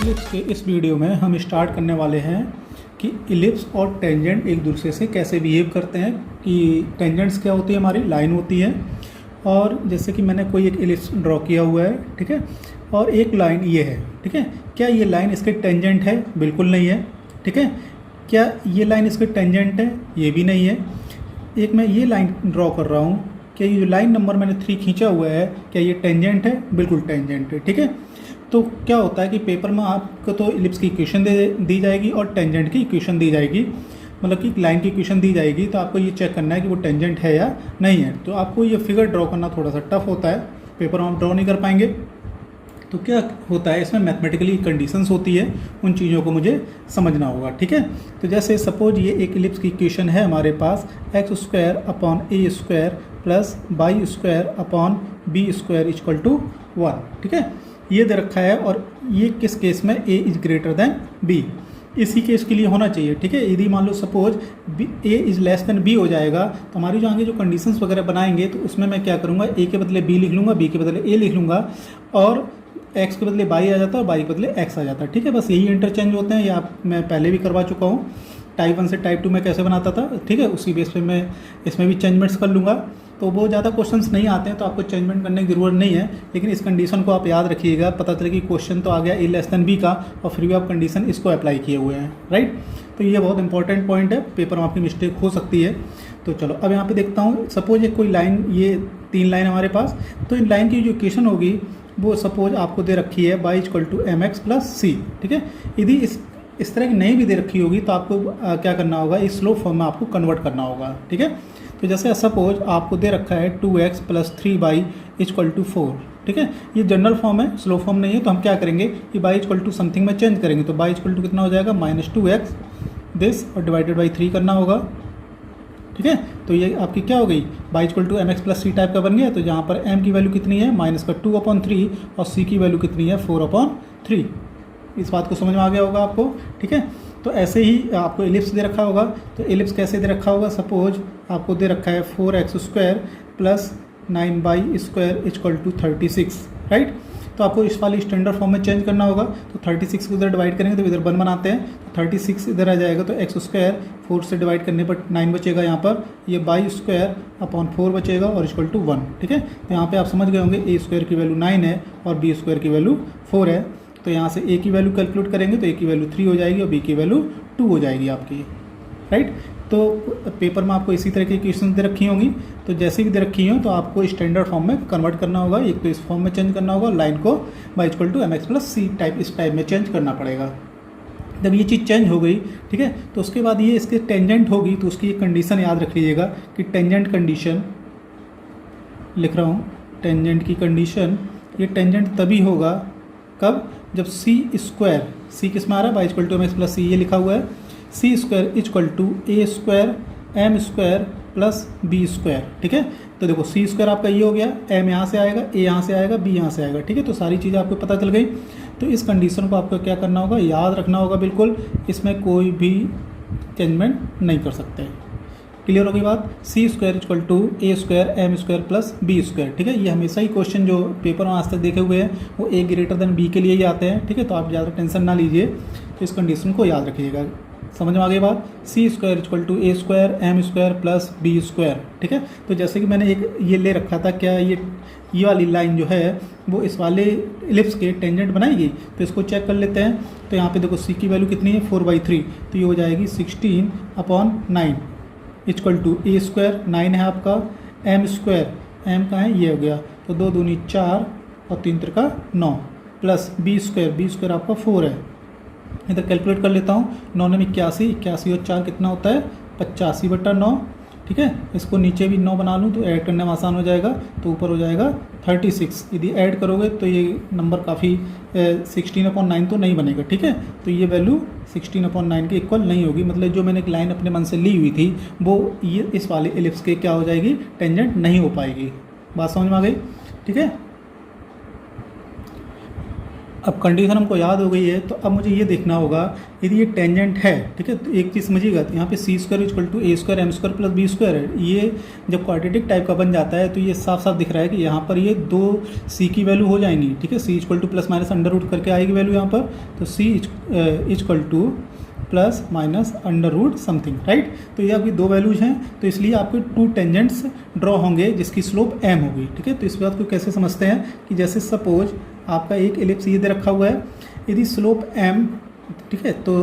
Ellipse के इस video में हम स्टार्ट करने वाले हैं कि इलिप्स और टेंजेंट एक दूसरे से कैसे बिहेव करते हैं। कि टेंजेंट्स क्या होती है, हमारी लाइन होती है, और जैसे कि मैंने कोई एक इलिप्स ड्रॉ किया हुआ है, ठीक है, और एक लाइन ये है, ठीक है। क्या ये लाइन इसके टेंजेंट है? बिल्कुल नहीं है, ठीक है। क्या ये लाइन इसके टेंजेंट है? ये भी नहीं है। एक मैं ये लाइन ड्रॉ कर रहा हूँ, क्या ये जो लाइन नंबर मैंने 3 खींचा हुआ है, क्या ये टेंजेंट है? बिल्कुल टेंजेंट है, ठीक है। तो क्या होता है कि पेपर में आपको तो इलिप्स की इक्वेशन दी जाएगी और टेंजेंट की इक्वेशन दी जाएगी, मतलब कि लाइन की इक्वेशन दी जाएगी, तो आपको ये चेक करना है कि वो टेंजेंट है या नहीं है। तो आपको ये फिगर ड्रॉ करना थोड़ा सा टफ होता है, पेपर में आप ड्रॉ नहीं कर पाएंगे। तो क्या होता है, इसमें मैथमेटिकली कंडीशंस होती है, उन चीज़ों को मुझे समझना होगा, ठीक है। तो जैसे सपोज ये एक इलिप्स की इक्वेशन है हमारे पास, x² upon a² plus y² upon b² equal to 1, ठीक है। ये दे रखा है, और ये किस केस में? a is greater than b, इसी केस के लिए होना चाहिए, ठीक है। यदि मान लो suppose a is less than b हो जाएगा, तो हमारी जो आगे जो कंडीशंस वगैरह बनाएंगे, तो उसमें मैं क्या करूँगा, a के बदले b लिख लूँगा, b के बदले a लिख लूँगा, और x के बदले y आ जाता है और y के बदले x आ जाता है, ठीक है। बस यही इंटरचेंज होते हैं, ये मैं पहले भी करवा चुका हूँ। टाइप 1 से टाइप 2 में कैसे बनाता था, ठीक है, उसी बेस पे मैं इसमें भी चेंजमेंट्स कर लूँगा। तो वो ज़्यादा क्वेश्चंस नहीं आते हैं, तो आपको चेंजमेंट करने की ज़रूरत नहीं है, लेकिन इस कंडीशन को आप याद रखिएगा। पता चले कि क्वेश्चन तो आ गया a लेस देन b का, और फिर भी आप कंडीशन इसको अप्लाई किए हुए हैं, राइट। तो ये बहुत इंपॉर्टेंट पॉइंट है, पेपर में आपकी मिस्टेक हो सकती है। तो चलो अब यहाँ पे देखता हूँ, सपोज एक कोई लाइन, ये 3 लाइन हमारे पास, तो इन लाइन की जो इक्वेशन होगी वो सपोज आपको दे रखी है y equal to mx plus c, ठीक है। यदि इस तरह की नहीं भी दे रखी होगी, तो आपको क्या करना होगा, इस स्लो फॉर्म में आपको कन्वर्ट करना होगा, ठीक है। तो जैसे सपोज आपको दे रखा है 2x plus 3y equal to 4, ठीक है। ये जनरल फॉर्म है, स्लो फॉर्म नहीं है। तो हम क्या करेंगे कि y इक्वल टू समथिंग में चेंज करेंगे, तो y इक्वल टू कितना हो जाएगा, -2x दिस, और डिवाइडेड बाई 3 करना होगा, ठीक है। तो ये आपकी क्या हो गई, y equal to mx plus c type का बन गया। तो यहाँ पर m की वैल्यू कितनी है, -2/3, और c की वैल्यू कितनी है, 4/3। इस बात को समझ में आ गया होगा आपको, ठीक है। तो ऐसे ही आपको एलिप्स दे रखा होगा, तो एलिप्स कैसे दे रखा होगा, सपोज आपको दे रखा है 4x² plus 9y² equal to 36, right. तो आपको इस वाली स्टैंडर्ड फॉर्म में चेंज करना होगा। तो 36 को इधर डिवाइड करेंगे तो इधर 1 बनाते हैं, तो 36 इधर आ जाएगा, तो x² 4 से डिवाइड करने पर 9 बचेगा, यहाँ पर ये y² अपॉन 4 बचेगा और इक्वल टू 1, ठीक है। तो यहाँ पे आप समझ गए होंगे a² की वैल्यू 9 है और b² की वैल्यू 4 है। तो यहाँ से a की वैल्यू कैलकुलेट करेंगे तो a की वैल्यू 3 हो जाएगी और b की वैल्यू 2 हो जाएगी आपकी, राइट। तो पेपर में आपको इसी तरह की इक्वेशन दे रखी होंगी, तो जैसे भी दे रखी हो तो आपको स्टैंडर्ड फॉर्म में कन्वर्ट करना होगा। एक तो इस फॉर्म में चेंज करना होगा, लाइन को y equal to mx plus c type, इस टाइप में चेंज करना पड़ेगा। जब ये चीज़ चेंज हो गई, ठीक है, तो उसके बाद ये इसके टेंजेंट होगी, तो उसकी एक कंडीशन याद रख लीजिएगा कि टेंजेंट कंडीशन लिख रहा हूँ, टेंजेंट की कंडीशन, ये टेंजेंट तभी होगा कब, जब c किस में आ रहा है, y equal to mx plus c, ये लिखा हुआ है, c² equal to a² m² plus b², ठीक है। तो देखो c² आपका ये हो गया, m यहाँ से आएगा, a यहाँ से आएगा, b यहाँ से आएगा, ठीक है। तो सारी चीज़ें आपको पता चल गई। तो इस कंडीशन को आपको क्या करना होगा, याद रखना होगा बिल्कुल, इसमें कोई भी चेंजमेंट नहीं कर सकते। क्लियर हो गई बात। c² equal to a² m² plus b², ठीक है। ये हमेशा ही क्वेश्चन जो पेपर में आज तक देखे हुए हैं वो a ग्रेटर देन b के लिए ही आते हैं, ठीक है। तो आप ज़्यादा टेंशन ना लीजिए, तो इस कंडीशन को याद रखिएगा। समझ में आ गई बात। c² equal to a² m² plus b², ठीक है। तो जैसे कि मैंने एक ये ले रखा था, क्या ये वाली लाइन जो है वो इस वाले इलिप्स के टेंजेंट बनाएगी, तो इसको चेक कर लेते हैं। तो यहाँ पे देखो c की वैल्यू कितनी है, 4/3, तो ये हो जाएगी 16/9 इक्वल टू a², 9 है आपका, m², m का है, ये हो गया, तो 2 दूनी 4 और 3 त्रिका 9 प्लस b² आपका 4 है। इधर कैलकुलेट कर लेता हूँ, 9 में 81, 81 और 4 कितना होता है, 85/9, ठीक है। इसको नीचे भी 9 बना लूँ तो ऐड करने में आसान हो जाएगा, तो ऊपर हो जाएगा 36। यदि ऐड करोगे तो ये नंबर काफ़ी 16/9 तो नहीं बनेगा, ठीक है। तो ये वैल्यू 16/9 के इक्वल नहीं होगी, मतलब जो मैंने एक लाइन अपने मन से ली हुई थी वो ये इस वाले एलिप्स के क्या हो जाएगी, टेंजेंट नहीं हो पाएगी। बात समझ में आ गई, ठीक है। अब कंडीशन हमको याद हो गई है, तो अब मुझे ये देखना होगा यदि ये टेंजेंट है, ठीक है, तो एक चीज़ समझिएगा, तो यहाँ पे C square equal to A square M square plus B square है। ये जब क्वाड्रेटिक टाइप का बन जाता है तो ये साफ साफ दिख रहा है कि यहाँ पर ये दो सी की वैल्यू हो जाएंगी, ठीक है, C equal to plus minus under root करके आएगी वैल्यू यहाँ पर, तो C equal to plus minus under root something, right. तो ये आपकी दो वैल्यूज हैं, तो इसलिए आपके टू टेंजेंट्स ड्रॉ होंगे जिसकी स्लोप एम होगी, ठीक है। तो इस बात को कैसे समझते हैं कि जैसे सपोज आपका एक एलिप्स ये दे रखा हुआ है, यदि स्लोप एम, ठीक है, तो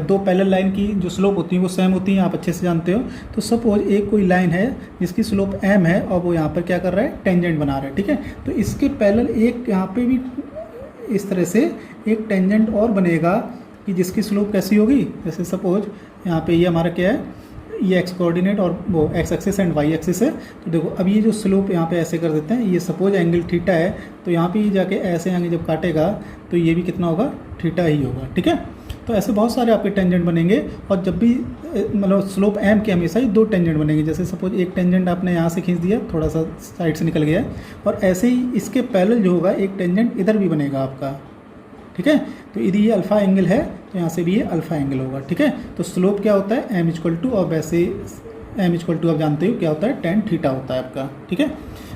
दो पैरेलल लाइन की जो स्लोप होती है वो सेम होती हैं, आप अच्छे से जानते हो। तो सपोज एक कोई लाइन है जिसकी स्लोप एम है और वो यहाँ पर क्या कर रहा है, टेंजेंट बना रहा है, ठीक है। तो इसके पैरेलल एक यहाँ पे भी इस तरह से एक टेंजेंट और बनेगा कि जिसकी स्लोप कैसी होगी, जैसे सपोज यहाँ पे ये हमारा क्या है, ये एक्स कोऑर्डिनेट और वो x axis and y axis है। तो देखो अब ये जो स्लोप यहाँ पे ऐसे कर देते हैं, ये सपोज एंगल थीटा है, तो यहाँ पे ये जाके ऐसे आगे जब काटेगा तो ये भी कितना होगा, थीटा ही होगा, ठीक है। तो ऐसे बहुत सारे आपके टेंजेंट बनेंगे, और जब भी मतलब स्लोप एम के हमेशा ही दो टेंजेंट बनेंगे। जैसे सपोज एक टेंजेंट आपने यहाँ से खींच दिया, थोड़ा सा साइड से निकल गया, और ऐसे ही इसके पैरेलल जो होगा एक टेंजेंट इधर भी बनेगा आपका, ठीक है। तो यदि ये अल्फ़ा एंगल है तो यहाँ से भी ये अल्फ़ा एंगल होगा, ठीक है। तो स्लोप क्या होता है, एम इक्वल टू, और वैसे एम इक्वल टू आप जानते हो क्या होता है, टेन थीटा होता है आपका, ठीक है।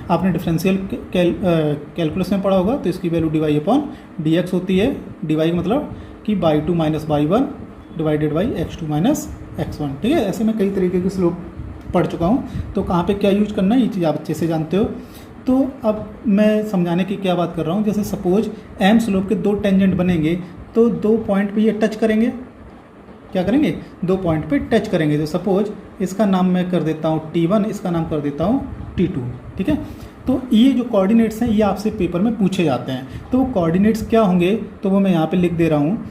आपने डिफरेंशियल कैलकुलस में पढ़ा होगा, तो इसकी value d upon d x होती है। डी वाई का मतलब कि y two minus y one divided by x two minus x one, ठीक है। ऐसे मैं कई तरीके की स्लोप पढ़ चुका हूँ, तो कहाँ पे क्या यूज करना है ये चीज़ आप अच्छे से जानते हो। तो अब मैं समझाने की क्या बात कर रहा हूँ, जैसे सपोज एम स्लोप के दो टेंजेंट बनेंगे, तो दो पॉइंट पे ये टच करेंगे, क्या करेंगे, दो पॉइंट पे टच करेंगे। तो सपोज इसका नाम मैं कर देता हूँ T1, इसका नाम कर देता हूँ T2, ठीक है। तो ये जो कोऑर्डिनेट्स हैं ये आपसे पेपर में पूछे जाते हैं, तो वो कोऑर्डिनेट्स क्या होंगे, तो वो मैं यहाँ पे लिख दे रहा हूँ।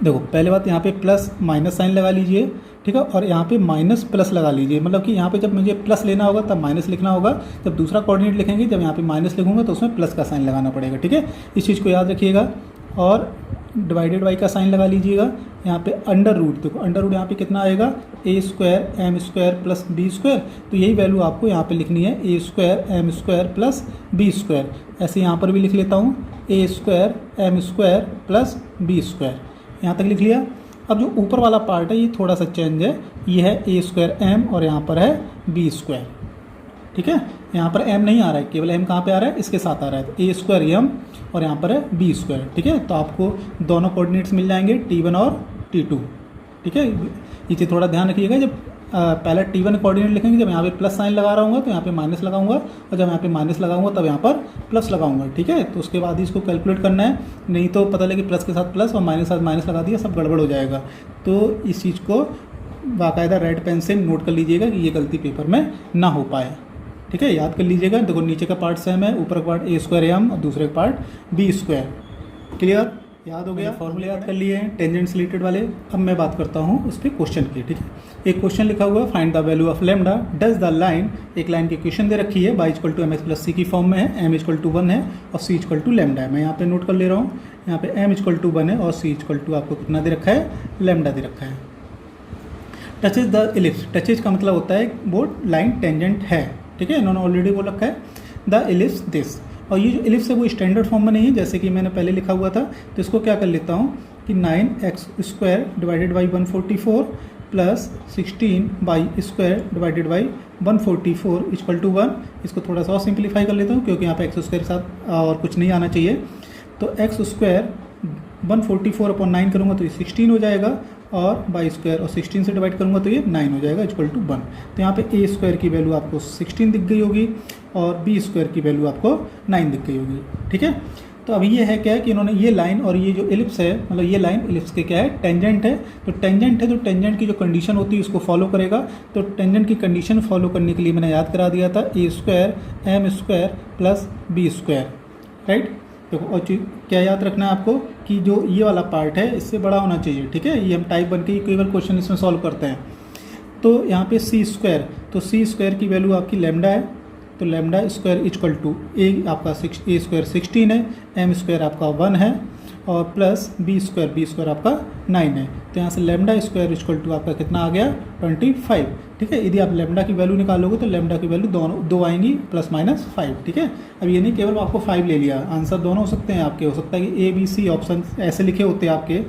देखो पहले बात यहाँ पे प्लस माइनस साइन लगा लीजिए, ठीक है, और यहाँ पे माइनस प्लस लगा लीजिए, मतलब कि यहाँ पे जब मुझे प्लस लेना होगा तब माइनस लिखना होगा, जब दूसरा कोऑर्डिनेट लिखेंगे जब यहाँ पे माइनस लिखूंगा तो उसमें प्लस का साइन लगाना पड़ेगा, ठीक है। इस चीज़ को याद रखिएगा। और डिवाइडेड बाई का साइन लगा लीजिएगा। यहाँ पे अंडर रूट, देखो अंडर रूट यहाँ पे कितना आएगा, A square M square plus B square, तो यही वैल्यू आपको यहाँ पे लिखनी है, A square M square plus B square. ऐसे यहाँ पर भी लिख लेता हूँ, ए square M square plus B square, यहाँ तक लिख लिया। अब जो ऊपर वाला पार्ट है ये थोड़ा सा चेंज है, ये है ए स्क्वायर एम और यहाँ पर है बी स्क्वायर, ठीक है। यहाँ पर एम नहीं आ रहा है, केवल एम कहाँ पे आ रहा है, इसके साथ आ रहा है, तो ए स्क्वायर एम और यहाँ पर है बी स्क्वायर, ठीक है। तो आपको दोनों कोऑर्डिनेट्स मिल जाएंगे, T1 और T2, ठीक है। ये चीज़ थोड़ा ध्यान रखिएगा, जब पहले T1 कोऑर्डिनेट लिखेंगे, जब यहाँ पे प्लस साइन लगा रहा हूँ तो यहाँ पे माइनस लगाऊंगा, और जब यहाँ पे माइनस लगाऊंगा तब यहाँ पर प्लस लगाऊंगा, ठीक है। तो उसके बाद ही इसको कैलकुलेट करना है, नहीं तो पता लगे प्लस के साथ प्लस और माइनस के साथ माइनस लगा दिया, सब गड़बड़ हो जाएगा। तो इस चीज़ को बाकायदा रेड पेन से नोट कर लीजिएगा कि ये गलती पेपर में ना हो पाए, ठीक है। याद कर लीजिएगा, देखो नीचे का पार्ट सेम है, ऊपर का पार्ट ए स्क्वायर एम और दूसरे का पार्ट बी स्क्वायर। क्लियर, याद हो गया, फॉर्मूले याद कर लिए हैं टेंजेंट से रिलेटेड वाले। अब मैं बात करता हूँ उस पर क्वेश्चन की, ठीक है। एक क्वेश्चन लिखा हुआ है, find the value of lambda does the line, एक लाइन की इक्वेशन दे रखी है, y equal to M X plus C की फॉर्म में है, m इक्वल टू 1 है और c इक्वल टू लेमडा है। मैं यहाँ पे नोट कर ले रहा हूँ, यहाँ पे m इक्वल टू 1 है और c इक्वल टू आपको कितना दे रखा है, लेमडा दे रखा है। टचेज द इलिप्स, टचेज का मतलब होता है वो लाइन टेंजेंट है, ठीक है, इन्होंने ऑलरेडी बोल रखा है द इलिप्स दिस। और ये जो इलिप्स है वो स्टैंडर्ड फॉर्म में नहीं है, जैसे कि मैंने पहले लिखा हुआ था, तो इसको क्या कर लेता हूँ कि 9x square divided by 144 plus 16 y square divided by 144 equal to 1। इसको थोड़ा सा और सिंप्लीफाई कर लेता हूँ क्योंकि यहाँ पे एक्स स्क्वायर के साथ और कुछ नहीं आना चाहिए। तो एक्स स्क्वायर 144 अपॉन 9 करूँगा तो ये 16 हो जाएगा, और बाई स्क्वायर और 16 से डिवाइड करूँगा तो ये 9 हो जाएगा इक्वल टू 1। तो यहाँ पे ए स्क्वायर की वैल्यू आपको 16 दिख गई होगी और बी स्क्वायर की वैल्यू आपको 9 दिख गई होगी, ठीक है। तो अब ये है क्या है कि इन्होंने ये लाइन और ये जो इलिप्स है, मतलब ये लाइन इलिप्स के क्या है, टेंजेंट है। तो टेंजेंट है, तो टेंजेंट की जो कंडीशन होती है उसको फॉलो करेगा। तो टेंजेंट की कंडीशन फॉलो करने के लिए मैंने याद करा दिया था, ए square M square plus B square, right. देखो और क्या याद रखना है आपको कि जो ये वाला पार्ट है इससे बड़ा होना चाहिए, ठीक है। ये हम टाइप बन के कई बार क्वेश्चन इसमें सॉल्व करते हैं। तो यहाँ पे सी स्क्वायर, तो सी स्क्वायर की वैल्यू आपकी लेमडा है, तो लेमडा स्क्वायर इक्वल टू ए आपका ए स्क्वायर 16 है, एम स्क्वायर आपका 1 है और प्लस बी स्क्वायर आपका 9 है। तो यहाँ से लेमडा स्क्वायर इक्वल टू आपका कितना आ गया 25। ठीक है, यदि आप लेमडा की वैल्यू निकालोगे तो लेमडा की वैल्यू दो आएंगी ±5। ठीक है, अब ये नहीं केवल आपको 5 ले लिया, आंसर दोनों हो सकते हैं आपके। हो सकता है कि ABC ऑप्शन ऐसे लिखे होते हैं आपके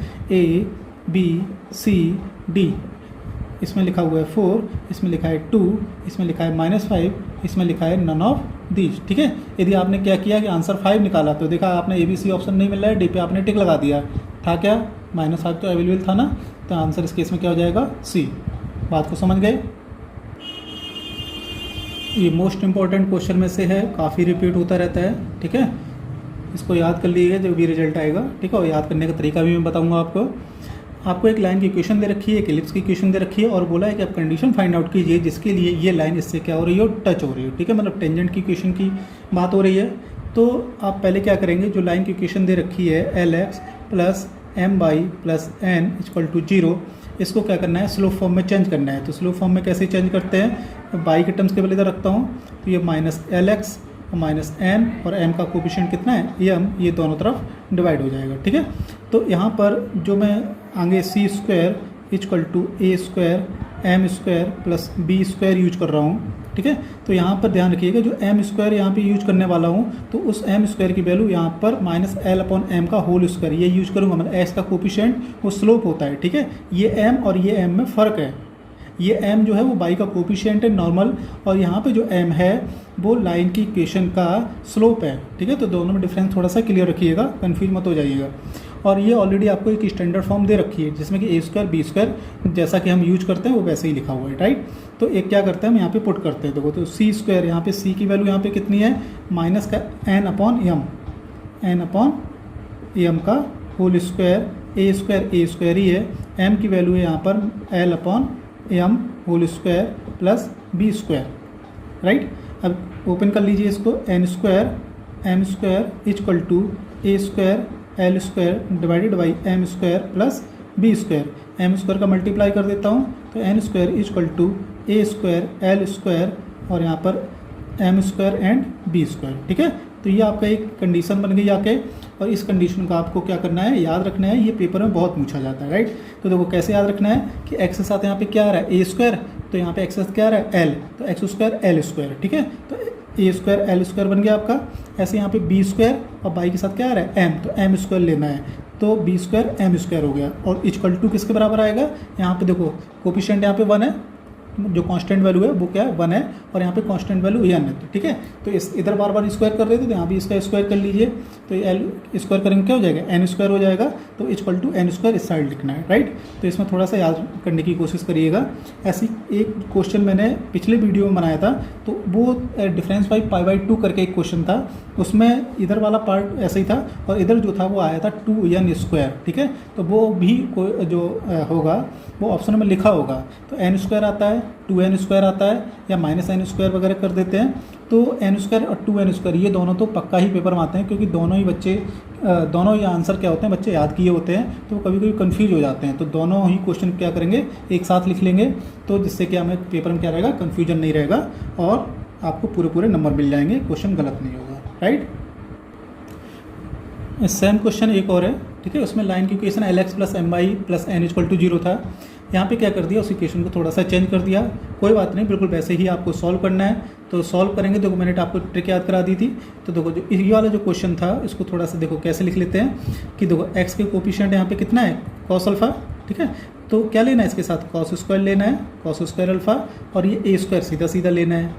ABCD, इसमें लिखा हुआ है 4, इसमें लिखा है 2, इसमें लिखा है -5, इसमें लिखा है नन ऑफ दीज। ठीक है, यदि आपने क्या किया कि आंसर 5 निकाला तो देखा आपने ABC ऑप्शन नहीं मिल रहा है, डी पे आपने टिक लगा दिया, था क्या -5 तो अवेलेबल था ना, तो आंसर इस केस में क्या हो जाएगा C। बात को समझ गए? ये मोस्ट इंपॉर्टेंट क्वेश्चन में से है, काफ़ी रिपीट होता रहता है। ठीक है, इसको याद कर लीजिएगा जब भी रिजल्ट आएगा। ठीक है, और याद करने का तरीका भी मैं बताऊंगा आपको एक लाइन की इक्वेशन दे रखी है, एक एलिप्स की इक्वेशन दे रखी है, और बोला है कि आप कंडीशन फाइंड आउट कीजिए जिसके लिए ये लाइन इससे क्या हो रही है, टच हो रही है। ठीक है, मतलब टेंजेंट की इक्वेशन की बात हो रही है। तो आप पहले क्या करेंगे, जो लाइन की इक्वेशन दे रखी है LX + My + n = 0, इसको क्या करना है, स्लोप फॉर्म में चेंज करना है। तो स्लोप फॉर्म में कैसे चेंज करते हैं, बाई के टर्म्स के पहले इधर रखता हूँ, तो ये -LX -n और m का कोफिशिएंट कितना है m, ये दोनों तरफ डिवाइड हो जाएगा। ठीक है, तो यहाँ पर जो मैं आगे C² = A² m² + B² use कर रहा हूँ। ठीक है, तो यहाँ पर ध्यान रखिएगा जो m² यहाँ पे यूज करने वाला हूँ, तो उस m² की वैल्यू यहाँ पर -l/m का होल स्क्वायर ये यूज करूँगा, मतलब s का कोफिशिएंट वो स्लोप होता है। ठीक है, ये m और ये m में फ़र्क है, ये m जो है वो बाई का कोफिशिएंट है नॉर्मल, और यहाँ पे जो m है वो लाइन की इक्वेशन का स्लोप है। ठीक है, तो दोनों में डिफरेंस थोड़ा सा क्लियर रखिएगा, कन्फ्यूज मत हो जाइएगा। और ये ऑलरेडी आपको एक स्टैंडर्ड फॉर्म दे रखी है जिसमें कि A² B² जैसा कि हम यूज करते हैं वो वैसे ही लिखा हुआ है। राइट, तो एक क्या करते हैं हम यहाँ पे पुट करते हैं, देखो तो C² यहाँ पे C की वैल्यू यहाँ पे कितनी है, -n/m का होल स्क्वायर, A² ही है, m की वैल्यू है यहाँ पर l/m whole square + B²। Right, अब ओपन कर लीजिए इसको, n² m² = A² l² / m² + B²। m² का मल्टीप्लाई कर देता हूँ तो n² = A² l² और यहाँ पर m² एंड B²। ठीक है, तो ये आपका एक कंडीशन बन गई आके, और इस कंडीशन का आपको क्या करना है, याद रखना है। ये पेपर में बहुत पूछा जाता है। राइट, तो देखो कैसे याद रखना है कि x के साथ यहाँ पे क्या आ रहा है A², तो यहाँ पे x के साथ क्या आ रहा है l, तो x² l²। ठीक है, तो A² l² बन गया आपका। ऐसे यहाँ पे B² और बाई के साथ क्या आ रहा है m, तो m² लेना है, तो B² m² हो गया, और इक्वल टू किसके बराबर आएगा, यहाँ पे देखो कोफिशिएंट यहाँ पे 1 है, जो कांस्टेंट वैल्यू है वो क्या है 1 है, और यहाँ पे कांस्टेंट वैल्यू n है। तो ठीक है, तो इस इधर बार बार स्क्वायर कर देते तो यहाँ भी इसका स्क्वायर कर लीजिए, तो l स्क्वायर करेंगे क्या हो जाएगा n² हो जाएगा, तो = n² इस साइड लिखना है। राइट, तो इसमें थोड़ा सा याद करने की कोशिश करिएगा। ऐसी एक क्वेश्चन मैंने पिछले वीडियो में बनाया था, तो वो डिफरेंस बाई π/2 करके एक क्वेश्चन था, उसमें इधर वाला पार्ट ऐसे ही था और इधर जो था वो आया था 2n²। ठीक है, तो वो भी कोई जो होगा वो ऑप्शन में लिखा होगा, तो n² आता है, 2n² आता है, या -n² वगैरह कर देते हैं। तो n² और 2n² ये दोनों तो पक्का ही पेपर में आते हैं, क्योंकि दोनों ही आंसर क्या होते हैं बच्चे याद किए होते हैं, तो कभी कभी कंफ्यूज हो जाते हैं। तो दोनों ही क्वेश्चन क्या करेंगे, एक साथ लिख लेंगे, तो जिससे कि हमें पेपर में क्या रहेगा, कन्फ्यूजन नहीं रहेगा और आपको पूरे नंबर मिल जाएंगे, क्वेश्चन गलत नहीं होगा। राइट, सेम क्वेश्चन एक और है। ठीक है, उसमें लाइन की इक्वेशन LX + My + n = 0 था। यहाँ पे क्या कर दिया, उस इक्वेशन को थोड़ा सा चेंज कर दिया, कोई बात नहीं, बिल्कुल वैसे ही आपको सॉल्व करना है। तो सॉल्व करेंगे, देखो मैंने आपको ट्रिक याद करा दी थी। तो देखो जो ये वाला जो क्वेश्चन था इसको थोड़ा सा देखो कैसे लिख लेते हैं कि देखो x के कोफिशिएंट यहाँ पे कितना है cos अल्फा। ठीक है, तो क्या लेना है इसके साथ cos² लेना है, cos² अल्फा, और ये A² सीधा सीधा लेना है।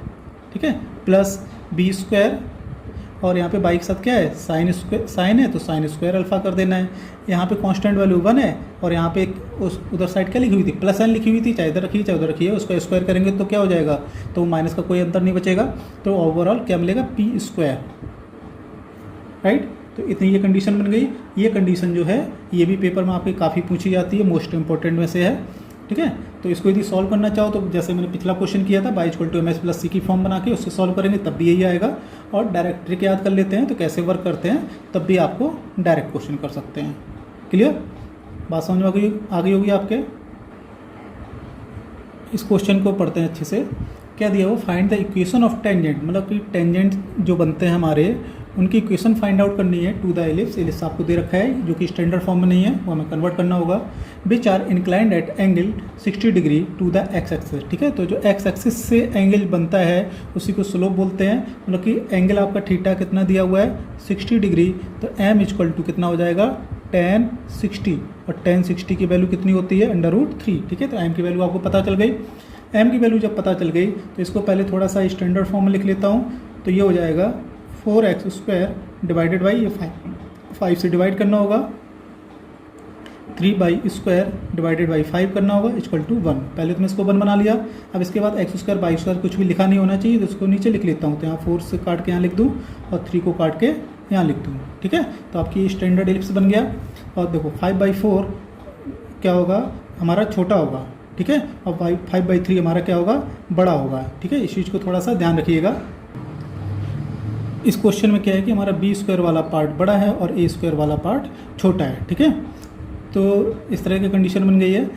ठीक है, प्लस B², और यहाँ पे बाई के साथ क्या है साइन है, तो sin² अल्फा कर देना है। यहाँ पे कांस्टेंट वैल्यू 1 है, और यहाँ पे उस उधर साइड क्या लिखी हुई थी, +n लिखी हुई थी, चाहे इधर रखिए चाहे उधर रखिए, उसको स्क्वायर करेंगे तो क्या हो जाएगा, तो माइनस का कोई अंतर नहीं बचेगा, तो ओवरऑल क्या मिलेगा p²। राइट, तो इतनी ये कंडीशन बन गई। ये कंडीशन जो है ये भी पेपर में आपके काफ़ी पूछी जाती है, मोस्ट इंपॉर्टेंट में से है। ठीक है, तो इसको यदि सॉल्व करना चाहो तो जैसे मैंने पिछला क्वेश्चन किया था y = ms + c की फॉर्म बना के उससे सॉल्व करेंगे तब भी यही आएगा, और डायरेक्ट ट्रिक याद कर लेते हैं तो कैसे वर्क करते हैं, तब भी आपको डायरेक्ट क्वेश्चन कर सकते हैं। क्लियर, बात समझ में आ गई होगी आपके। इस क्वेश्चन को पढ़ते हैं अच्छे से। क्या दिया वो, find the equation of tangent, मतलब कि टेंजेंट जो बनते हैं हमारे उनकी इक्वेशन फाइंड आउट करनी है टू द एलिप्स आपको दे रखा है जो कि स्टैंडर्ड फॉर्म में नहीं है, वो हमें कन्वर्ट करना होगा। Which are inclined at angle 60 degree to the x axis, ठीक है। तो जो एक्स एक्सिस से एंगल बनता है उसी को स्लोप बोलते हैं। मतलब कि एंगल आपका थीटा कितना दिया हुआ है 60 डिग्री, तो m इक्वल टू कितना हो जाएगा tan 60, और tan 60 की वैल्यू कितनी होती है √3, ठीक है। तो m की वैल्यू आपको पता चल गई। m की वैल्यू जब पता चल गई तो इसको पहले थोड़ा सा स्टैंडर्ड फॉर्म में लिख लेता हूँ। तो ये हो जाएगा 4x² डिवाइडेड बाई ये 5 से डिवाइड करना होगा, 3/² डिवाइडेड बाई 5 करना होगा इक्वल टू 1। पहले तो मैं इसको 1 बना लिया। अब इसके बाद x² y² कुछ भी लिखा नहीं होना चाहिए, तो इसको नीचे लिख लेता हूँ। तो यहाँ 4 से काट के यहाँ लिख दूँ और 3 को काट के यहाँ लिख दूँ, ठीक है। तो आपकी स्टैंडर्ड एलिप्स बन गया। और देखो 5/4 क्या होगा हमारा छोटा होगा, ठीक है, और 5/3 हमारा क्या होगा बड़ा होगा, ठीक है। इस चीज़ को थोड़ा सा ध्यान रखिएगा। इस क्वेश्चन में क्या है कि हमारा b² वाला पार्ट बड़ा है और a² वाला पार्ट छोटा है, ठीक है। तो इस तरह की कंडीशन बन गई है।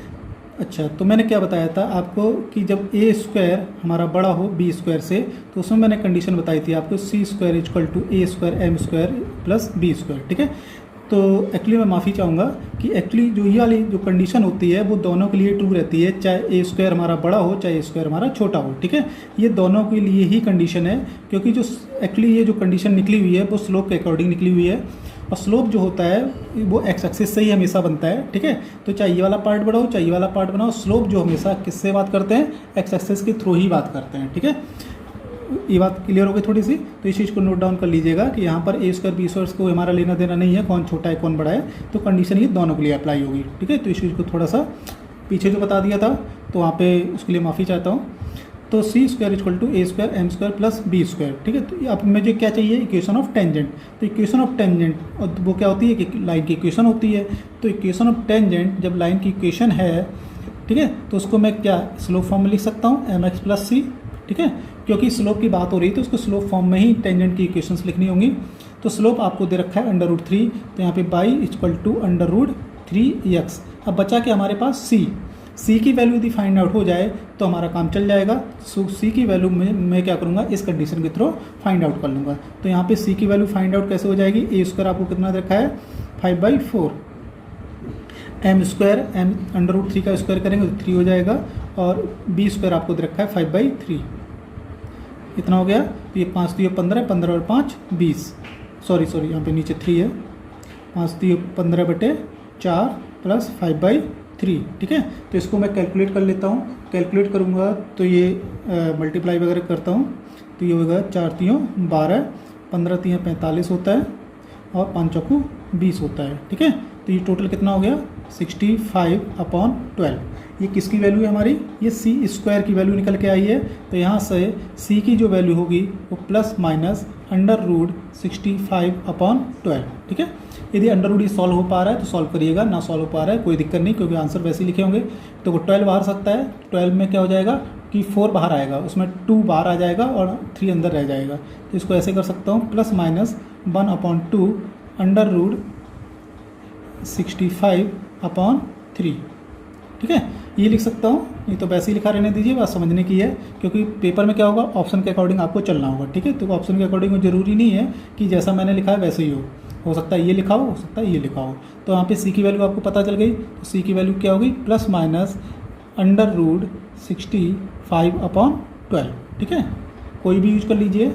अच्छा, तो मैंने क्या बताया था आपको कि जब a² हमारा बड़ा हो b² से, तो उसमें मैंने कंडीशन बताई थी आपको c² = a² m² plus b², ठीक है। तो एक्चुअली मैं माफ़ी चाहूँगा कि एक्चुअली जो ये वाली जो कंडीशन होती है वो दोनों के लिए ट्रू रहती है, चाहे a² हमारा बड़ा हो चाहे a² हमारा छोटा हो, ठीक है। ये दोनों के लिए ही कंडीशन है, क्योंकि जो एक्चुअली ये जो कंडीशन निकली हुई है वो स्लोप के अकॉर्डिंग निकली हुई है, और स्लोप जो होता है वो एक्स एक्सिस से ही हमेशा बनता है, ठीक है। तो चाहे ये वाला पार्ट बड़ा हो चाहे ये वाला पार्ट बना हो, स्लोप जो हमेशा किससे बात करते हैं एक्स एक्सिस के थ्रू ही बात करते हैं, ठीक है। ये बात क्लियर हो गई थोड़ी सी। तो इस चीज़ को नोट डाउन कर लीजिएगा कि यहाँ पर a² b² को हमारा लेना देना नहीं है, कौन छोटा है कौन बड़ा है, तो कंडीशन ये दोनों के लिए अप्लाई होगी, ठीक है। तो इस चीज़ को थोड़ा सा पीछे जो बता दिया था तो वहाँ पे उसके लिए माफ़ी चाहता हूँ। तो c² = a² m² plus b², ठीक है। तो अब मुझे क्या चाहिए इक्वेशन ऑफ टेंजेंट। तो इक्वेशन ऑफ टेंजेंट और वो क्या होती है कि लाइन की इक्वेशन होती है। तो इक्वेशन ऑफ टेंजेंट जब लाइन की इक्वेशन है, ठीक है, तो उसको मैं क्या स्लोप फॉर्म में लिख सकता हूँ mx + c, ठीक है। क्योंकि स्लोप की बात हो रही है तो उसको स्लोप फॉर्म में ही टेंजेंट की इक्वेशंस लिखनी होंगी। तो स्लोप आपको दे रखा है √3, तो यहाँ पे y = √3x। अब बचा कि हमारे पास c की वैल्यू यदि फाइंड आउट हो जाए तो हमारा काम चल जाएगा। सो c की वैल्यू मैं क्या करूँगा इस कंडीशन के थ्रू फाइंड आउट कर लूँगा। तो यहाँ पे c की वैल्यू फाइंड आउट कैसे हो जाएगी, a² आपको कितना दे रखा है 5/4, m² m√3 का स्क्वायर करेंगे तो 3 हो जाएगा, और b² आपको दे रखा है 5/3, इतना हो गया। तो ये 5 × 15, 15 और 5 20, सॉरी यहाँ पे नीचे 3 है, 5 × 15/4 प्लस 5/3, ठीक है। तो इसको मैं कैलकुलेट कर लेता हूँ। कैलकुलेट करूँगा तो ये मल्टीप्लाई वगैरह करता हूँ तो ये होगा 4 × 3 12, 15 × 3 45 होता है, और 5 × 4 20 होता है, ठीक है। तो ये टोटल कितना हो गया 65/12। ये किसकी वैल्यू है हमारी, ये c² की वैल्यू निकल के आई है। तो यहाँ से c की जो वैल्यू होगी वो ±√65/12, ठीक है। यदि √, ये सॉल्व हो पा रहा है तो सॉल्व करिएगा, ना सॉल्व हो पा रहा है कोई दिक्कत नहीं, क्योंकि आंसर वैसे ही लिखे होंगे। तो वो 12 बाहर सकता है, 12 में क्या हो जाएगा कि 4 बाहर आएगा, उसमें 2 बाहर आ जाएगा और 3 अंदर रह जाएगा। तो इसको ऐसे कर सकता हूँ ±1/2 √65/3, ठीक है। ये लिख सकता हूँ, ये तो वैसे ही लिखा रहने दीजिए, बात समझने की है, क्योंकि पेपर में क्या होगा ऑप्शन के अकॉर्डिंग आपको चलना होगा, ठीक है। तो ऑप्शन के अकॉर्डिंग ज़रूरी नहीं है कि जैसा मैंने लिखा है वैसे ही हो सकता है ये लिखा हो सकता है ये लिखा हो। तो यहाँ पे c की वैल्यू आपको पता चल गई, तो c की वैल्यू क्या होगी ±√65/12, ठीक है। कोई भी यूज कर लीजिए,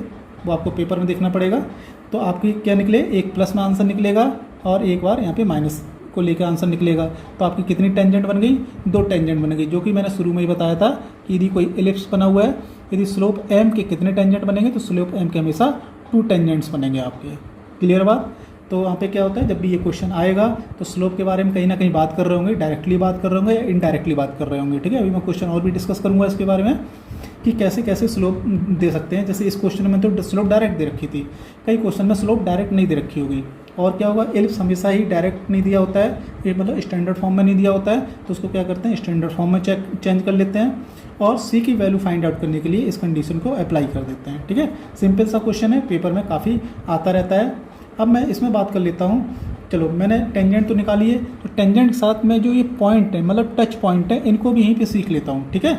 वो आपको पेपर में देखना पड़ेगा। तो आपकी क्या निकले, एक प्लस में आंसर निकलेगा और एक बार यहाँ पे माइनस को लेकर आंसर निकलेगा। तो आपकी कितनी टेंजेंट बन गई, 2 टेंजेंट बन गई, जो कि मैंने शुरू में ही बताया था कि यदि कोई एलिप्स बना हुआ है, यदि स्लोप m के कितने टेंजेंट बनेंगे, तो स्लोप m के हमेशा 2 टेंजेंट्स बनेंगे आपके। क्लियर बात। तो वहाँ पे क्या होता है, जब भी ये क्वेश्चन आएगा तो स्लोप के बारे में कहीं ना कहीं बात कर रहे होंगे, डायरेक्टली बात कर रहे होंगे या इनडायरेक्टली बात कर रहे होंगे, ठीक है। अभी मैं क्वेश्चन और भी डिस्कस करूँगा इसके बारे में कि कैसे कैसे स्लोप दे सकते हैं। जैसे इस क्वेश्चन में तो स्लोप डायरेक्ट दे रखी थी, कई क्वेश्चन में स्लोप डायरेक्ट नहीं दे रखी होगी। और क्या होगा, एलिप्स हमेशा ही डायरेक्ट नहीं दिया होता है, ये मतलब स्टैंडर्ड फॉर्म में नहीं दिया होता है, तो उसको क्या करते हैं स्टैंडर्ड फॉर्म में चेंज कर लेते हैं, और c की वैल्यू फाइंड आउट करने के लिए इस कंडीशन को अप्लाई कर देते हैं, ठीक है। सिंपल सा क्वेश्चन है, पेपर में काफ़ी आता रहता है। अब मैं इसमें बात कर लेता हूँ। चलो, मैंने टेंजेंट तो निकाली है, तो टेंजेंट के साथ में जो ये पॉइंट है, मतलब टच पॉइंट है, इनको भी यहीं पे सीख लेता हूँ, ठीक है।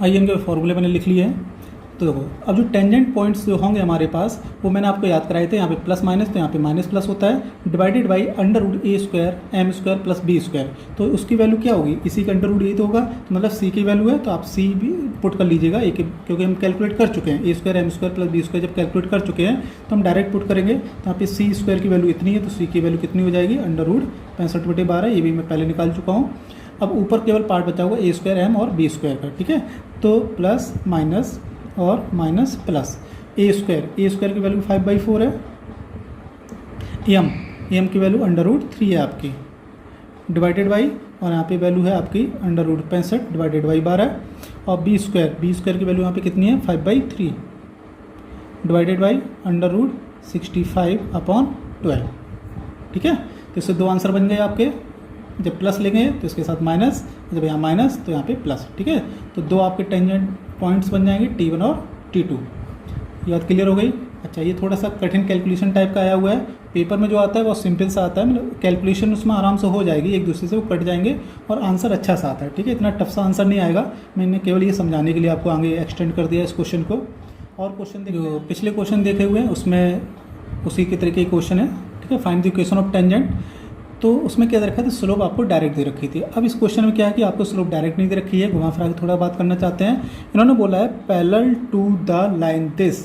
आइए, इनके फॉर्मूले मैंने लिख लिए हैं। तो देखो अब जो टेंजेंट पॉइंट्स जो होंगे हमारे पास वो मैंने आपको याद कराए थे, यहाँ पे प्लस माइनस, तो यहाँ पे माइनस प्लस होता है, divided by under root a square M square plus B square. तो उसकी वैल्यू क्या होगी, इसी का अंडर रूट ए तो होगा, तो मतलब सी की वैल्यू है तो आप सी भी पुट कर लीजिएगा, एक क्योंकि हम कैलकुलेट कर चुके हैं ए square M square plus B square जब कैलकुलेट कर चुके हैं तो हम डायरेक्ट पुट करेंगे। तो यहाँ पे सी स्क्वायर की वैल्यू इतनी है तो सी की वैल्यू कितनी हो जाएगी, अंडर रूट 65/12, ये भी मैं पहले निकाल चुका हूँ। अब ऊपर केवल पार्ट बचा होगा ए स्क्वायर एम और बी स्क्वायर का, ठीक है। तो प्लस माइनस और माइनस प्लस ए स्क्वायर की वैल्यू 5/4 है, एम की वैल्यू अंडर रूट 3 है आपकी, डिवाइडेड बाई, और यहाँ पे वैल्यू है आपकी अंडर रूट 65 डिवाइडेड बाई 12, और बी स्क्वायर की वैल्यू यहाँ पे कितनी है 5/3 डिवाइडेड बाई अंडर रूट 65/12, ठीक है। तो इससे दो आंसर बन गए आपके, जब प्लस लेंगे तो इसके साथ माइनस, जब यहाँ माइनस तो यहाँ पे प्लस, ठीक है। तो दो आपके टेंजेंट पॉइंट्स बन जाएंगे T1 और T2। ये बात क्लियर हो गई। अच्छा, ये थोड़ा सा कठिन कैलकुलेशन टाइप का आया हुआ है, पेपर में जो आता है वो सिंपल सा आता है, मतलब कैलकुलेशन उसमें आराम से हो जाएगी, एक दूसरे से वो कट जाएंगे और आंसर अच्छा सा आता है, ठीक है। इतना टफ सा आंसर नहीं आएगा, मैंने केवल ये समझाने के लिए आपको आगे एक्सटेंड कर दिया इस क्वेश्चन को। और क्वेश्चन जो पिछले क्वेश्चन देखे हुए हैं उसमें उसी के तरीके के क्वेश्चन है, ठीक है। Find the equation of tangent, तो उसमें क्या दे रखा था, स्लोप आपको डायरेक्ट दे रखी थी। अब इस क्वेश्चन में क्या है कि आपको स्लोप डायरेक्ट नहीं दे रखी है, घुमा फिरा के थोड़ा बात करना चाहते हैं। इन्होंने बोला है parallel to the line this,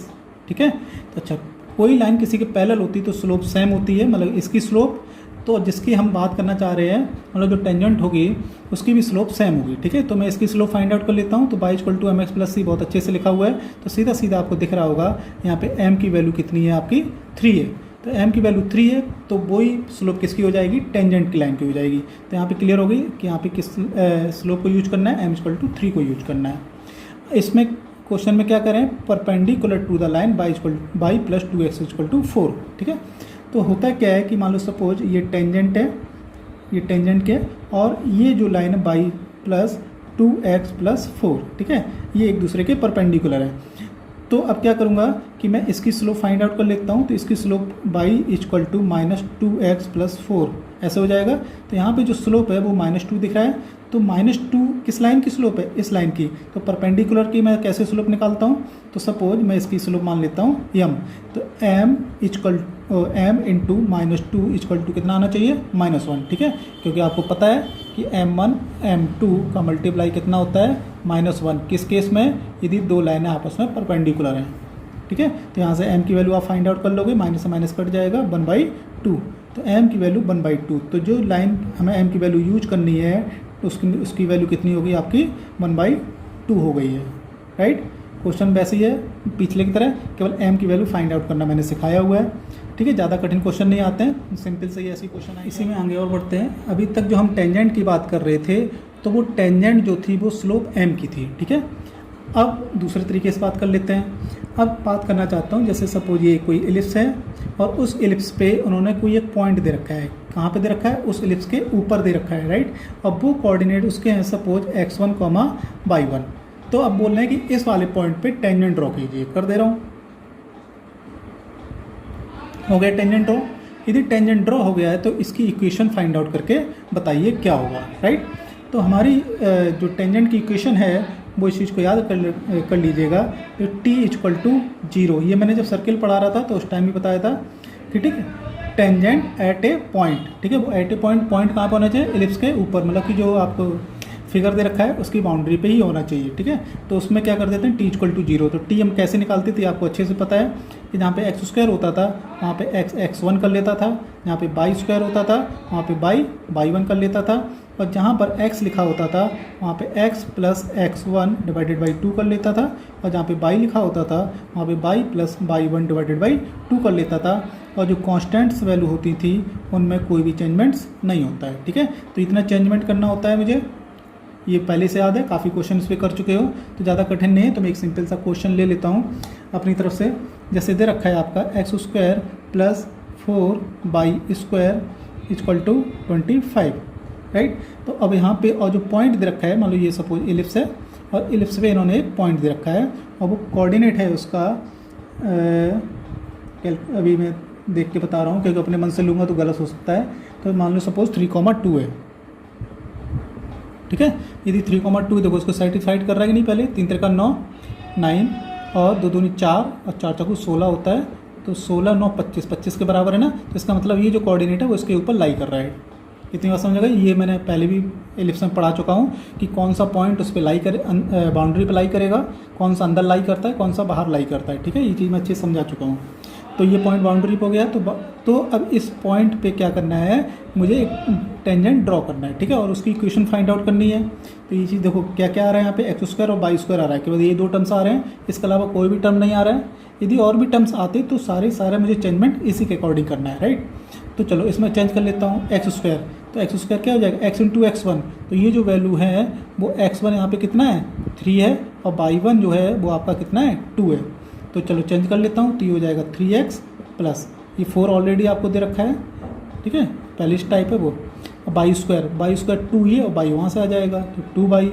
ठीक है। तो अच्छा, कोई लाइन किसी के पैरेलल होती तो स्लोप सेम होती है, मतलब इसकी स्लोप, तो जिसकी हम बात करना चाह रहे हैं मतलब जो टेंजेंट होगी उसकी भी स्लोप सेम होगी, ठीक है। तो मैं इसकी स्लोप फाइंड आउट कर लेता हूँ। तो y = mx + c बहुत अच्छे से लिखा हुआ है, तो सीधा सीधा आपको दिख रहा होगा यहाँ पे m की वैल्यू कितनी है आपकी 3 है, तो m की वैल्यू 3 है, तो वही स्लोप किसकी हो जाएगी, टेंजेंट की लाइन की हो जाएगी। तो यहाँ पे क्लियर हो गई कि यहाँ पे किस स्लोप को यूज करना है, m = 3 को यूज करना है। इसमें क्वेश्चन में क्या करें, perpendicular to the line y + 2x = 4, ठीक है। तो होता क्या है कि मान लो सपोज ये टेंजेंट है, ये टेंजेंट के, और ये जो लाइन है y + 2x + 4, ठीक है, ये एक दूसरे के परपेंडिकुलर है। तो अब क्या करूँगा कि मैं इसकी स्लोप फाइंड आउट कर लेता हूँ। तो इसकी स्लोप y = -2x + 4 ऐसे हो जाएगा। तो यहाँ पे जो स्लोप है वो -2 दिख रहा है, तो -2 किस लाइन की स्लोप है, इस लाइन की। तो परपेंडिकुलर की मैं कैसे स्लोप निकालता हूँ, तो सपोज मैं इसकी स्लोप मान लेता हूँ m, तो m × -2 कितना आना चाहिए, -1, ठीक है। क्योंकि आपको पता है कि m1 m2 का मल्टीप्लाई कितना होता है, -1, किस केस में, यदि दो लाइनें आपस में परपेंडिकुलर हैं, ठीक है। तो यहाँ से m की वैल्यू आप फाइंड आउट कर लोगे, माइनस से माइनस कट जाएगा, 1/2, तो m की वैल्यू 1/2। तो जो लाइन हमें m की वैल्यू यूज करनी है तो उसकी वैल्यू कितनी होगी आपकी, 1/2 हो गई है, राइट। क्वेश्चन वैसे ही है पिछले की तरह, केवल m की वैल्यू फाइंड आउट करना मैंने सिखाया हुआ है, ठीक है। ज़्यादा कठिन क्वेश्चन नहीं आते हैं, सिंपल से ही ऐसी क्वेश्चन है। इसी में आगे और बढ़ते हैं। अभी तक जो हम टेंजेंट की बात कर रहे थे तो वो टेंजेंट जो थी वो स्लोप m की थी, ठीक है। अब दूसरे तरीके से बात कर लेते हैं। अब बात करना चाहता हूँ, जैसे सपोज ये कोई एलिप्स है और उस एलिप्स पे उन्होंने कोई एक पॉइंट दे रखा है, कहाँ पे दे रखा है, उस एलिप्स के ऊपर दे रखा है, राइट। अब वो कोऑर्डिनेट उसके हैं सपोज x1, y1। तो अब बोल रहे हैं कि इस वाले पॉइंट पे टेंजेंट ड्रॉ कीजिए, कर दे रहा हूँ, हो गया टेंजेंट ड्रॉ। यदि टेंजेंट ड्रॉ हो गया है तो इसकी इक्वेशन फाइंड आउट करके बताइए क्या होगा, राइट। तो हमारी जो टेंजेंट की इक्वेशन है वो इस चीज़ को याद कर लीजिएगा, तो t = 0, ये मैंने जब सर्किल पढ़ा रहा था तो उस टाइम भी बताया था कि ठीक है, टेंजेंट एट ए पॉइंट, ठीक है। वो एट ए पॉइंट कहाँ पर होना चाहिए, एलिप्स के ऊपर, मतलब कि जो आपको फिगर दे रखा है उसकी बाउंड्री पे ही होना चाहिए, ठीक है। तो उसमें क्या कर देते हैं, t = 0। तो t हम कैसे निकालते थे आपको अच्छे से पता है कि जहाँ पे x² होता था वहाँ पे x1 कर लेता था, जहाँ पे y² होता था वहाँ पे y1 कर लेता था, और जहाँ पर x लिखा होता था वहाँ पे x + x1 / 2 कर लेता था, और जहाँ पे y लिखा होता था वहाँ पे y + y1 / 2 कर लेता था। और जो कांस्टेंट्स वैल्यू होती थी उनमें कोई भी चेंजमेंट्स नहीं होता है, ठीक है। तो इतना चेंजमेंट करना होता है मुझे, ये पहले से याद है, काफ़ी क्वेश्चन इस पर कर चुके हो, तो ज़्यादा कठिन नहीं है। तो मैं एक सिंपल सा क्वेश्चन ले लेता हूँ अपनी तरफ से। जैसे दे रखा है आपका x² + 4y² = 25, राइट। तो अब यहाँ पे और जो पॉइंट दे रखा है, मान लो ये सपोज एलिप्स है और एलिप्स पे इन्होंने एक पॉइंट दे रखा है और वो कोऑर्डिनेट है उसका, अभी मैं देख के बता रहा हूँ क्योंकि अपने मन से लूँगा तो गलत हो सकता है। तो मान लो सपोज 3,2 है, ठीक है। यदि 3,2 देखो उसको सेटिस्फाइड कर रहा है कि नहीं, पहले 3 × 3 = 9, 9 और 2 दूनी 4 और 4 चौकू 16 होता है, तो 16 9 25, 25 के बराबर है ना। तो इसका मतलब ये जो कोऑर्डिनेट है वो इसके ऊपर लाई कर रहा है। इतनी बात समझ गए। ये मैंने पहले भी एलिप्स में पढ़ा चुका हूँ कि कौन सा पॉइंट उस पर लाई करे, बाउंड्री पे लाई करेगा, कौन सा अंदर लाई करता है, कौन सा बाहर लाई करता है। ठीक है, ये चीज़ मैं अच्छे से समझा चुका हूँ। तो ये पॉइंट बाउंड्री पे हो गया। तो अब इस पॉइंट पे क्या करना है, मुझे एक टेंजेंट ड्रॉ करना है। ठीक है, और उसकी इक्वेशन फाइंड आउट करनी है। तो ये चीज़ देखो क्या क्या आ रहा है यहाँ पे, एक्स स्क्वायर और वाई स्क्वायर आ रहा है, केवल ये 2 टर्म्स आ रहे हैं, इसके अलावा कोई भी टर्म नहीं आ रहा है। यदि और भी टर्म्स आते तो सारे मुझे चेंजमेंट इसी के अकॉर्डिंग करना है, राइट। तो चलो इसमें चेंज कर लेता हूँ एक्स स्क्वायर। तो एक्स स्क्वायर क्या हो जाएगा, एक्स इंटू x1। तो ये जो वैल्यू है वो x1 यहाँ पे कितना है 3 है, और y1 जो है वो आपका कितना है 2 है। तो चलो चेंज कर लेता हूँ। तो ये हो जाएगा 3x प्लस ये 4 ऑलरेडी आपको दे रखा है। ठीक है, पहलिश टाइप है वो। बाई स्क्वायर 2 ही है और बाई वहाँ से आ जाएगा, तो 2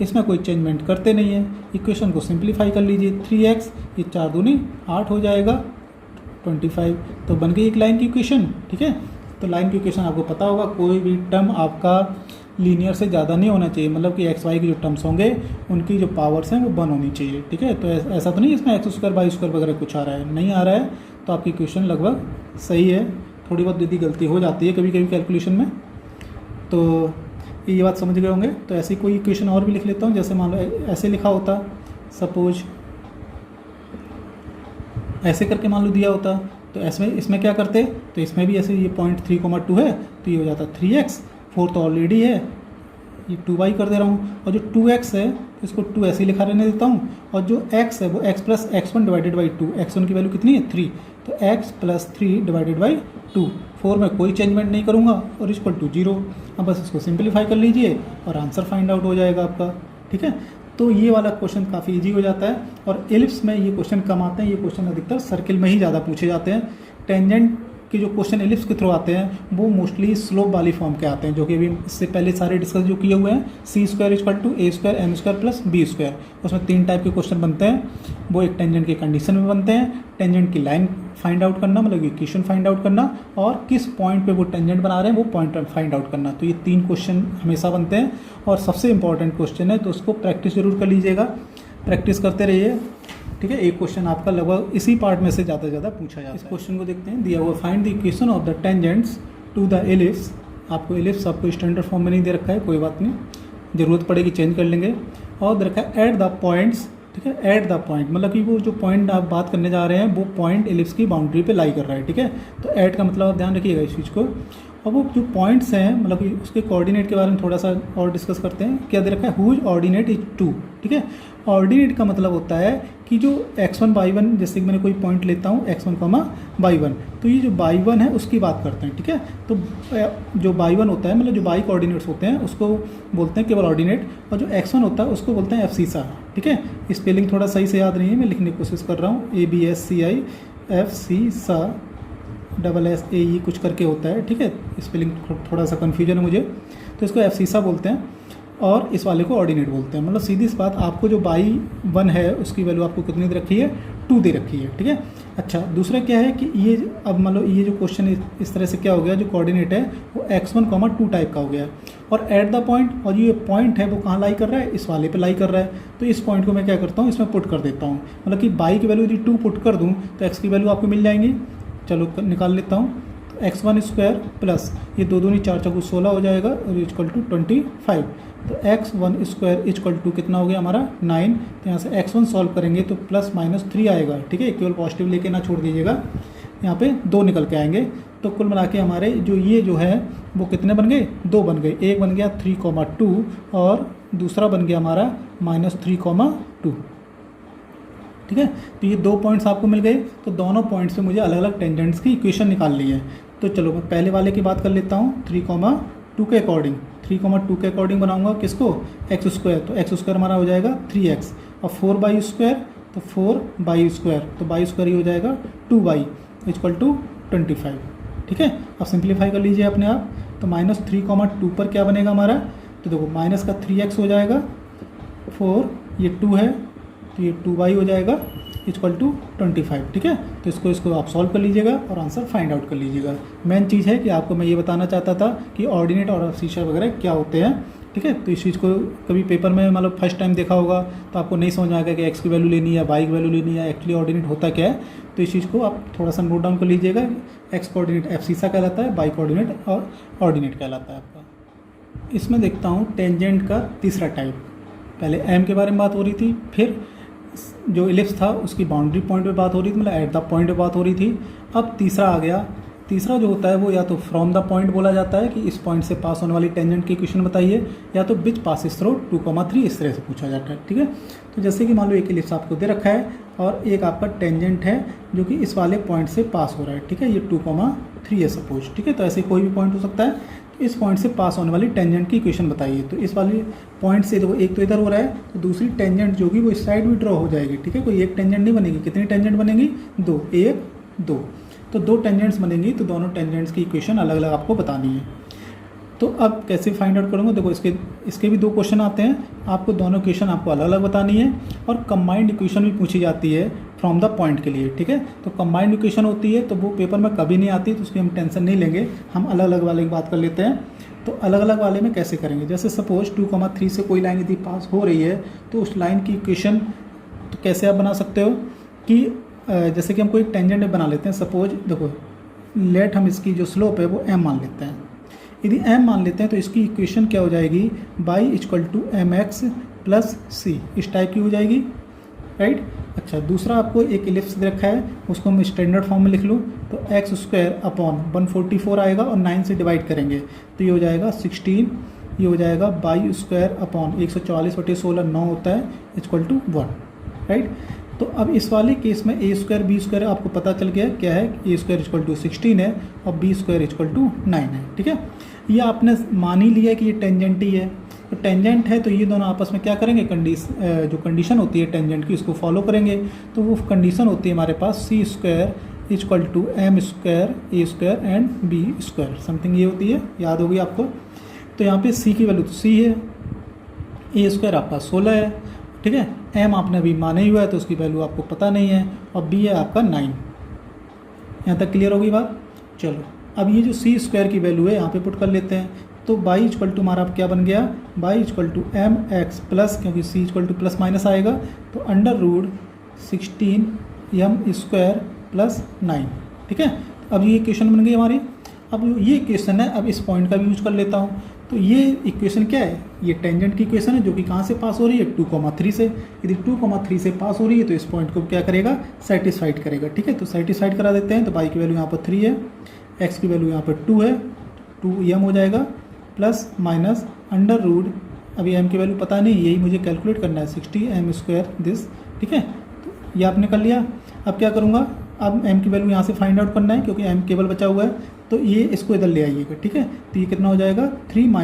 इसमें कोई चेंजमेंट करते नहीं है। इक्वेशन को सिंप्लीफाई कर लीजिए, 3x ये 4 दूनी 8 हो जाएगा 25। तो बन गई एक लाइन की इक्वेशन। ठीक है, तो लाइन की इक्वेशन आपको पता होगा, कोई भी टर्म आपका लीनियर से ज़्यादा नहीं होना चाहिए, मतलब कि एक्स वाई के जो टर्म्स होंगे उनकी जो पावर्स हैं वो 1 होनी चाहिए। ठीक है, तो ऐसा तो नहीं इसमें एक्स स्क्वायर वाई स्क्वायर वगैरह कुछ आ रहा है, नहीं आ रहा है, तो आपकी इक्वेशन लगभग सही है। थोड़ी बहुत यदि गलती हो जाती है कभी कभी कैलकुलेशन में, तो ये बात समझ गए होंगे। तो ऐसी कोई इक्वेशन और भी लिख लेता हूँ, जैसे मान लो ऐसे लिखा होता, सपोज ऐसे करके मान लो दिया होता, तो इसमें क्या करते, तो इसमें भी ऐसे ये पॉइंट 3,2 है, तो ये हो जाता 3x, 4 तो ऑलरेडी है, ये 2y कर दे रहा हूँ, और जो 2x है इसको 2 ऐसे ही लिखा रहने देता हूँ, और जो x है वो x plus x1 divided by 2, x1 की वैल्यू कितनी है 3, तो x प्लस 3 डिवाइडेड बाई 2, 4 में कोई चेंजमेंट नहीं करूँगा और इक्वल टू 0। अब बस इसको सिंप्लीफाई कर लीजिए और आंसर फाइंड आउट हो जाएगा आपका। ठीक है, तो ये वाला क्वेश्चन काफ़ी इजी हो जाता है, और एलिप्स में ये क्वेश्चन कम आते हैं, ये क्वेश्चन अधिकतर सर्किल में ही ज़्यादा पूछे जाते हैं। टेंजेंट के जो क्वेश्चन एलिप्स के थ्रू आते हैं वो मोस्टली स्लोप वाली फॉर्म के आते हैं, जो कि अभी इससे पहले सारे डिस्कस जो किए हुए हैं, c square equal to A square M square plus B square, उसमें 3 टाइप के क्वेश्चन बनते हैं। वो एक टेंजेंट की कंडीशन में बनते हैं, टेंजेंट की लाइन फाइंड आउट करना, मतलब इक्वेशन फाइंड आउट करना, और किस पॉइंट पे वो टेंजेंट बना रहे हैं वो पॉइंट फाइंड आउट करना। तो ये 3 क्वेश्चन हमेशा बनते हैं, और सबसे इंपॉर्टेंट क्वेश्चन है, तो उसको प्रैक्टिस जरूर कर लीजिएगा, प्रैक्टिस करते रहिए। ठीक है, एक क्वेश्चन आपका लगभग इसी पार्ट में से ज़्यादा पूछा जाता है। इस क्वेश्चन को देखते हैं, दिया हुआ find the equation of the tangents to the ellipse. आपको एलिप्स आपको स्टैंडर्ड फॉर्म में नहीं दे रखा है, कोई बात नहीं, ज़रूरत पड़ेगी चेंज कर लेंगे। और दे रखा है एट द पॉइंट्स। ठीक है, एट द पॉइंट मतलब कि वो जो पॉइंट आप बात करने जा रहे हैं वो पॉइंट एलिप्स की बाउंड्री पे लाई कर रहा है। ठीक है, तो एट का मतलब आप ध्यान रखिएगा इस चीज़ को। और वो जो पॉइंट्स हैं, मतलब कि उसके कोऑर्डिनेट के बारे में थोड़ा सा और डिस्कस करते हैं। क्या दे रखा है, हुज ऑर्डिनेट इज 2। ठीक है, ऑर्डिनेट का मतलब होता है कि जो x1 y1, जैसे कि मैंने कोई पॉइंट लेता हूँ x1, y1, तो ये जो y1 है उसकी बात करते हैं। ठीक है, तो जो y1 होता है, मतलब जो y कोऑर्डिनेट्स होते हैं उसको बोलते हैं केवल ऑर्डिनेट, और जो x1 होता है उसको बोलते हैं एफसीसा। ठीक है, स्पेलिंग थोड़ा सही से याद नहीं है, मैं लिखने की कोशिश कर रहा हूँ, ABSCI एफसीसा, SSAE कुछ करके होता है। ठीक है, स्पेलिंग थोड़ा सा कन्फ्यूजन है मुझे, तो इसको एफसीसा बोलते हैं, और इस वाले को ऑर्डिनेट बोलते हैं। मतलब सीधी सी बात, आपको जो y1 है उसकी वैल्यू आपको कितनी दे रखी है, 2 दे रखी है। ठीक है, अच्छा दूसरा क्या है कि ये अब मतलब ये जो क्वेश्चन इस तरह से क्या हो गया, जो कोऑर्डिनेट है वो x1, 2 टाइप का हो गया है, और एट द पॉइंट, और ये पॉइंट है वो कहाँ लाई कर रहा है, इस वाले पे लाई कर रहा है। तो इस पॉइंट को मैं क्या करता हूँ, इसमें पुट कर देता हूँ, मतलब कि y की वैल्यू यदि 2 पुट कर दूँ तो x की वैल्यू आपको मिल जाएंगी। चलो निकाल लेता हूँ, तो x1 स्क्वायर प्लस ये 2 दूनी 4 चौकू 16 हो जाएगा, और इक्वल टू 25। तो x1 स्क्वायर इक्वल टू कितना हो गया हमारा 9। तो यहाँ से x1 सॉल्व करेंगे तो प्लस माइनस 3 आएगा। ठीक है, केवल पॉजिटिव लेके ना छोड़ दीजिएगा, यहाँ पे 2 निकल के आएंगे। तो कुल मिला के हमारे जो ये जो है वो कितने बन गए, 2 बन गए। एक बन गया 3,2 और दूसरा बन गया हमारा -3,2। ठीक है, तो ये 2 पॉइंट्स आपको मिल गए। तो दोनों पॉइंट्स पे मुझे अलग अलग टेंजेंट्स की इक्वेशन निकालनी है। तो चलो मैं पहले वाले की बात कर लेता हूँ, 3,2 के अकॉर्डिंग, 3,2 के अकॉर्डिंग बनाऊंगा किसको, x स्क्वायर। तो x स्क्वायर हमारा हो जाएगा 3x, और 4y स्क्वायर, तो 4y स्क्वायर, तो y स्क्वायर ही हो जाएगा 2y इक्वल टू 25। ठीक है, अब सिंप्लीफाई कर लीजिए अपने आप। तो -3,2 पर क्या बनेगा हमारा, तो देखो माइनस का 3x हो जाएगा, 4 ये 2 है, तो ये 2y हो जाएगा इक्वल टू 25। ठीक है, तो इसको आप सॉल्व कर लीजिएगा और आंसर फाइंड आउट कर लीजिएगा। मेन चीज़ है कि आपको मैं ये बताना चाहता था कि ऑर्डिनेट और एफसीसा वगैरह क्या होते हैं, ठीक है। तो इस चीज़ को कभी पेपर में मतलब फर्स्ट टाइम देखा होगा तो आपको नहीं समझ में आएगा कि एक्स की वैल्यू लेनी है, वाई की वैल्यू लेनी है, एक्चुअली ऑर्डिनेट होता क्या है। तो इस चीज़ को आप थोड़ा सा नोट डाउन कर लीजिएगा। एक्स कोऑर्डिनेट एब्सिसा कहलाता है, वाई कोऑर्डिनेट और ऑर्डिनेट कहलाता है आपका। इसमें देखता हूँ टेंजेंट का तीसरा टाइप। पहले एम के बारे में बात हो रही थी, फिर जो इलिप्स था उसकी बाउंड्री पॉइंट पे बात हो रही थी, मतलब एट द पॉइंट पे बात हो रही थी। अब तीसरा आ गया। तीसरा जो होता है वो या तो फ्रॉम द पॉइंट बोला जाता है कि इस पॉइंट से पास होने वाली टेंजेंट की इक्वेशन बताइए, या तो विच पासिस थ्रू 2,3 इस तरह से पूछा जाता है। ठीक है। तो जैसे कि मान लो एक इलिप्स आपको दे रखा है और एक आपका टेंजेंट है जो कि इस वाले पॉइंट से पास हो रहा है। ठीक है। ये 2,3 है सपोज। ठीक है। तो ऐसे कोई भी पॉइंट हो सकता है। तो इस पॉइंट से पास होने वाली टेंजेंट की इक्वेशन बताइए। तो इस वाले पॉइंट से देखो एक तो इधर हो रहा है, तो दूसरी टेंजेंट जो कि वो इस साइड भी ड्रॉ हो जाएगी। ठीक है। कोई एक टेंजेंट नहीं बनेगी। कितनी टेंजेंट बनेगी? 2, 1, 2। तो 2 टेंजेंट्स बनेंगी, तो दोनों टेंजेंट्स की इक्वेशन अलग अलग आपको बतानी है। तो अब कैसे फाइंड आउट करूँगा? देखो इसके भी 2 क्वेश्चन आते हैं। आपको दोनों इक्वेशन आपको अलग अलग बतानी है और कंबाइंड इक्वेशन भी पूछी जाती है फ्रॉम द पॉइंट के लिए। ठीक है। तो कंबाइंड इक्वेशन होती है तो वो पेपर में कभी नहीं आती, तो उसकी हम टेंशन नहीं लेंगे। हम अलग अलग वाले की बात कर लेते हैं। तो अलग अलग वाले में कैसे करेंगे? जैसे सपोज 2,3 से कोई लाइन यदि पास हो रही है तो उस लाइन की इक्वेशन तो कैसे आप बना सकते हो कि जैसे कि हम कोई टेंजेंट बना लेते हैं। सपोज देखो लेट हम इसकी जो स्लोप है वो m मान लेते हैं। यदि m मान लेते हैं तो इसकी इक्वेशन क्या हो जाएगी? y = mx + c इस टाइप की हो जाएगी, राइट। अच्छा, दूसरा आपको एक इलिप्स दे रखा है, उसको हम स्टैंडर्ड फॉर्म में लिख लूँ तो x² / 144 आएगा और 9 से डिवाइड करेंगे तो ये हो जाएगा 16। ये हो जाएगा y² / 144/16 9 होता है = 1, राइट। तो अब इस वाले केस में a² b² आपको पता चल गया क्या है? a² = 16 है और b² = 9 है। ठीक है। ये आपने मान ही लिया कि ये टेंजेंट ही है। तो टेंजेंट है तो ये दोनों आपस में क्या करेंगे? जो कंडीशन होती है टेंजेंट की उसको फॉलो करेंगे। तो वो कंडीशन होती है हमारे पास c² = m² a² and b², something ये होती है, याद होगी आपको। तो यहाँ पे c की वैल्यू तो c है, a² आपका 16 है। ठीक है। m आपने अभी माना ही हुआ है तो उसकी वैल्यू आपको पता नहीं है, और b है आपका 9। यहाँ तक क्लियर होगी बात? चलो अब ये जो c² की वैल्यू है यहाँ पे पुट कर लेते हैं। तो y = हमारा क्या बन गया? y = mx प्लस, क्योंकि c = प्लस माइनस आएगा तो √16 m² + 9। ठीक है। अब ये इक्वेशन बन गई हमारी। अब ये इक्वेशन है, अब इस पॉइंट का भी यूज कर लेता हूँ। तो ये इक्वेशन क्या है? ये टेंजेंट की इक्वेशन है जो कि कहाँ से पास हो रही है? 2,3 से। यदि 2,3 से पास हो रही है तो इस पॉइंट को क्या करेगा? सेटिस्फाइड करेगा। ठीक है। तो सेटिस्फाइड करा देते हैं। तो y की वैल्यू यहाँ पर 3 है, x की वैल्यू यहाँ पर 2 है, 2m हो जाएगा प्लस माइनस √, अभी m की वैल्यू पता नहीं, यही मुझे कैलकुलेट करना है, 60 m² दिस। ठीक है। तो ये आपने कर लिया। अब क्या करूँगा? अब m की वैल्यू यहाँ से फाइंड आउट करना है क्योंकि m केवल बचा हुआ है, तो ये इसको इधर ले आइएगा। ठीक है। तो ये कितना हो जाएगा? 3 -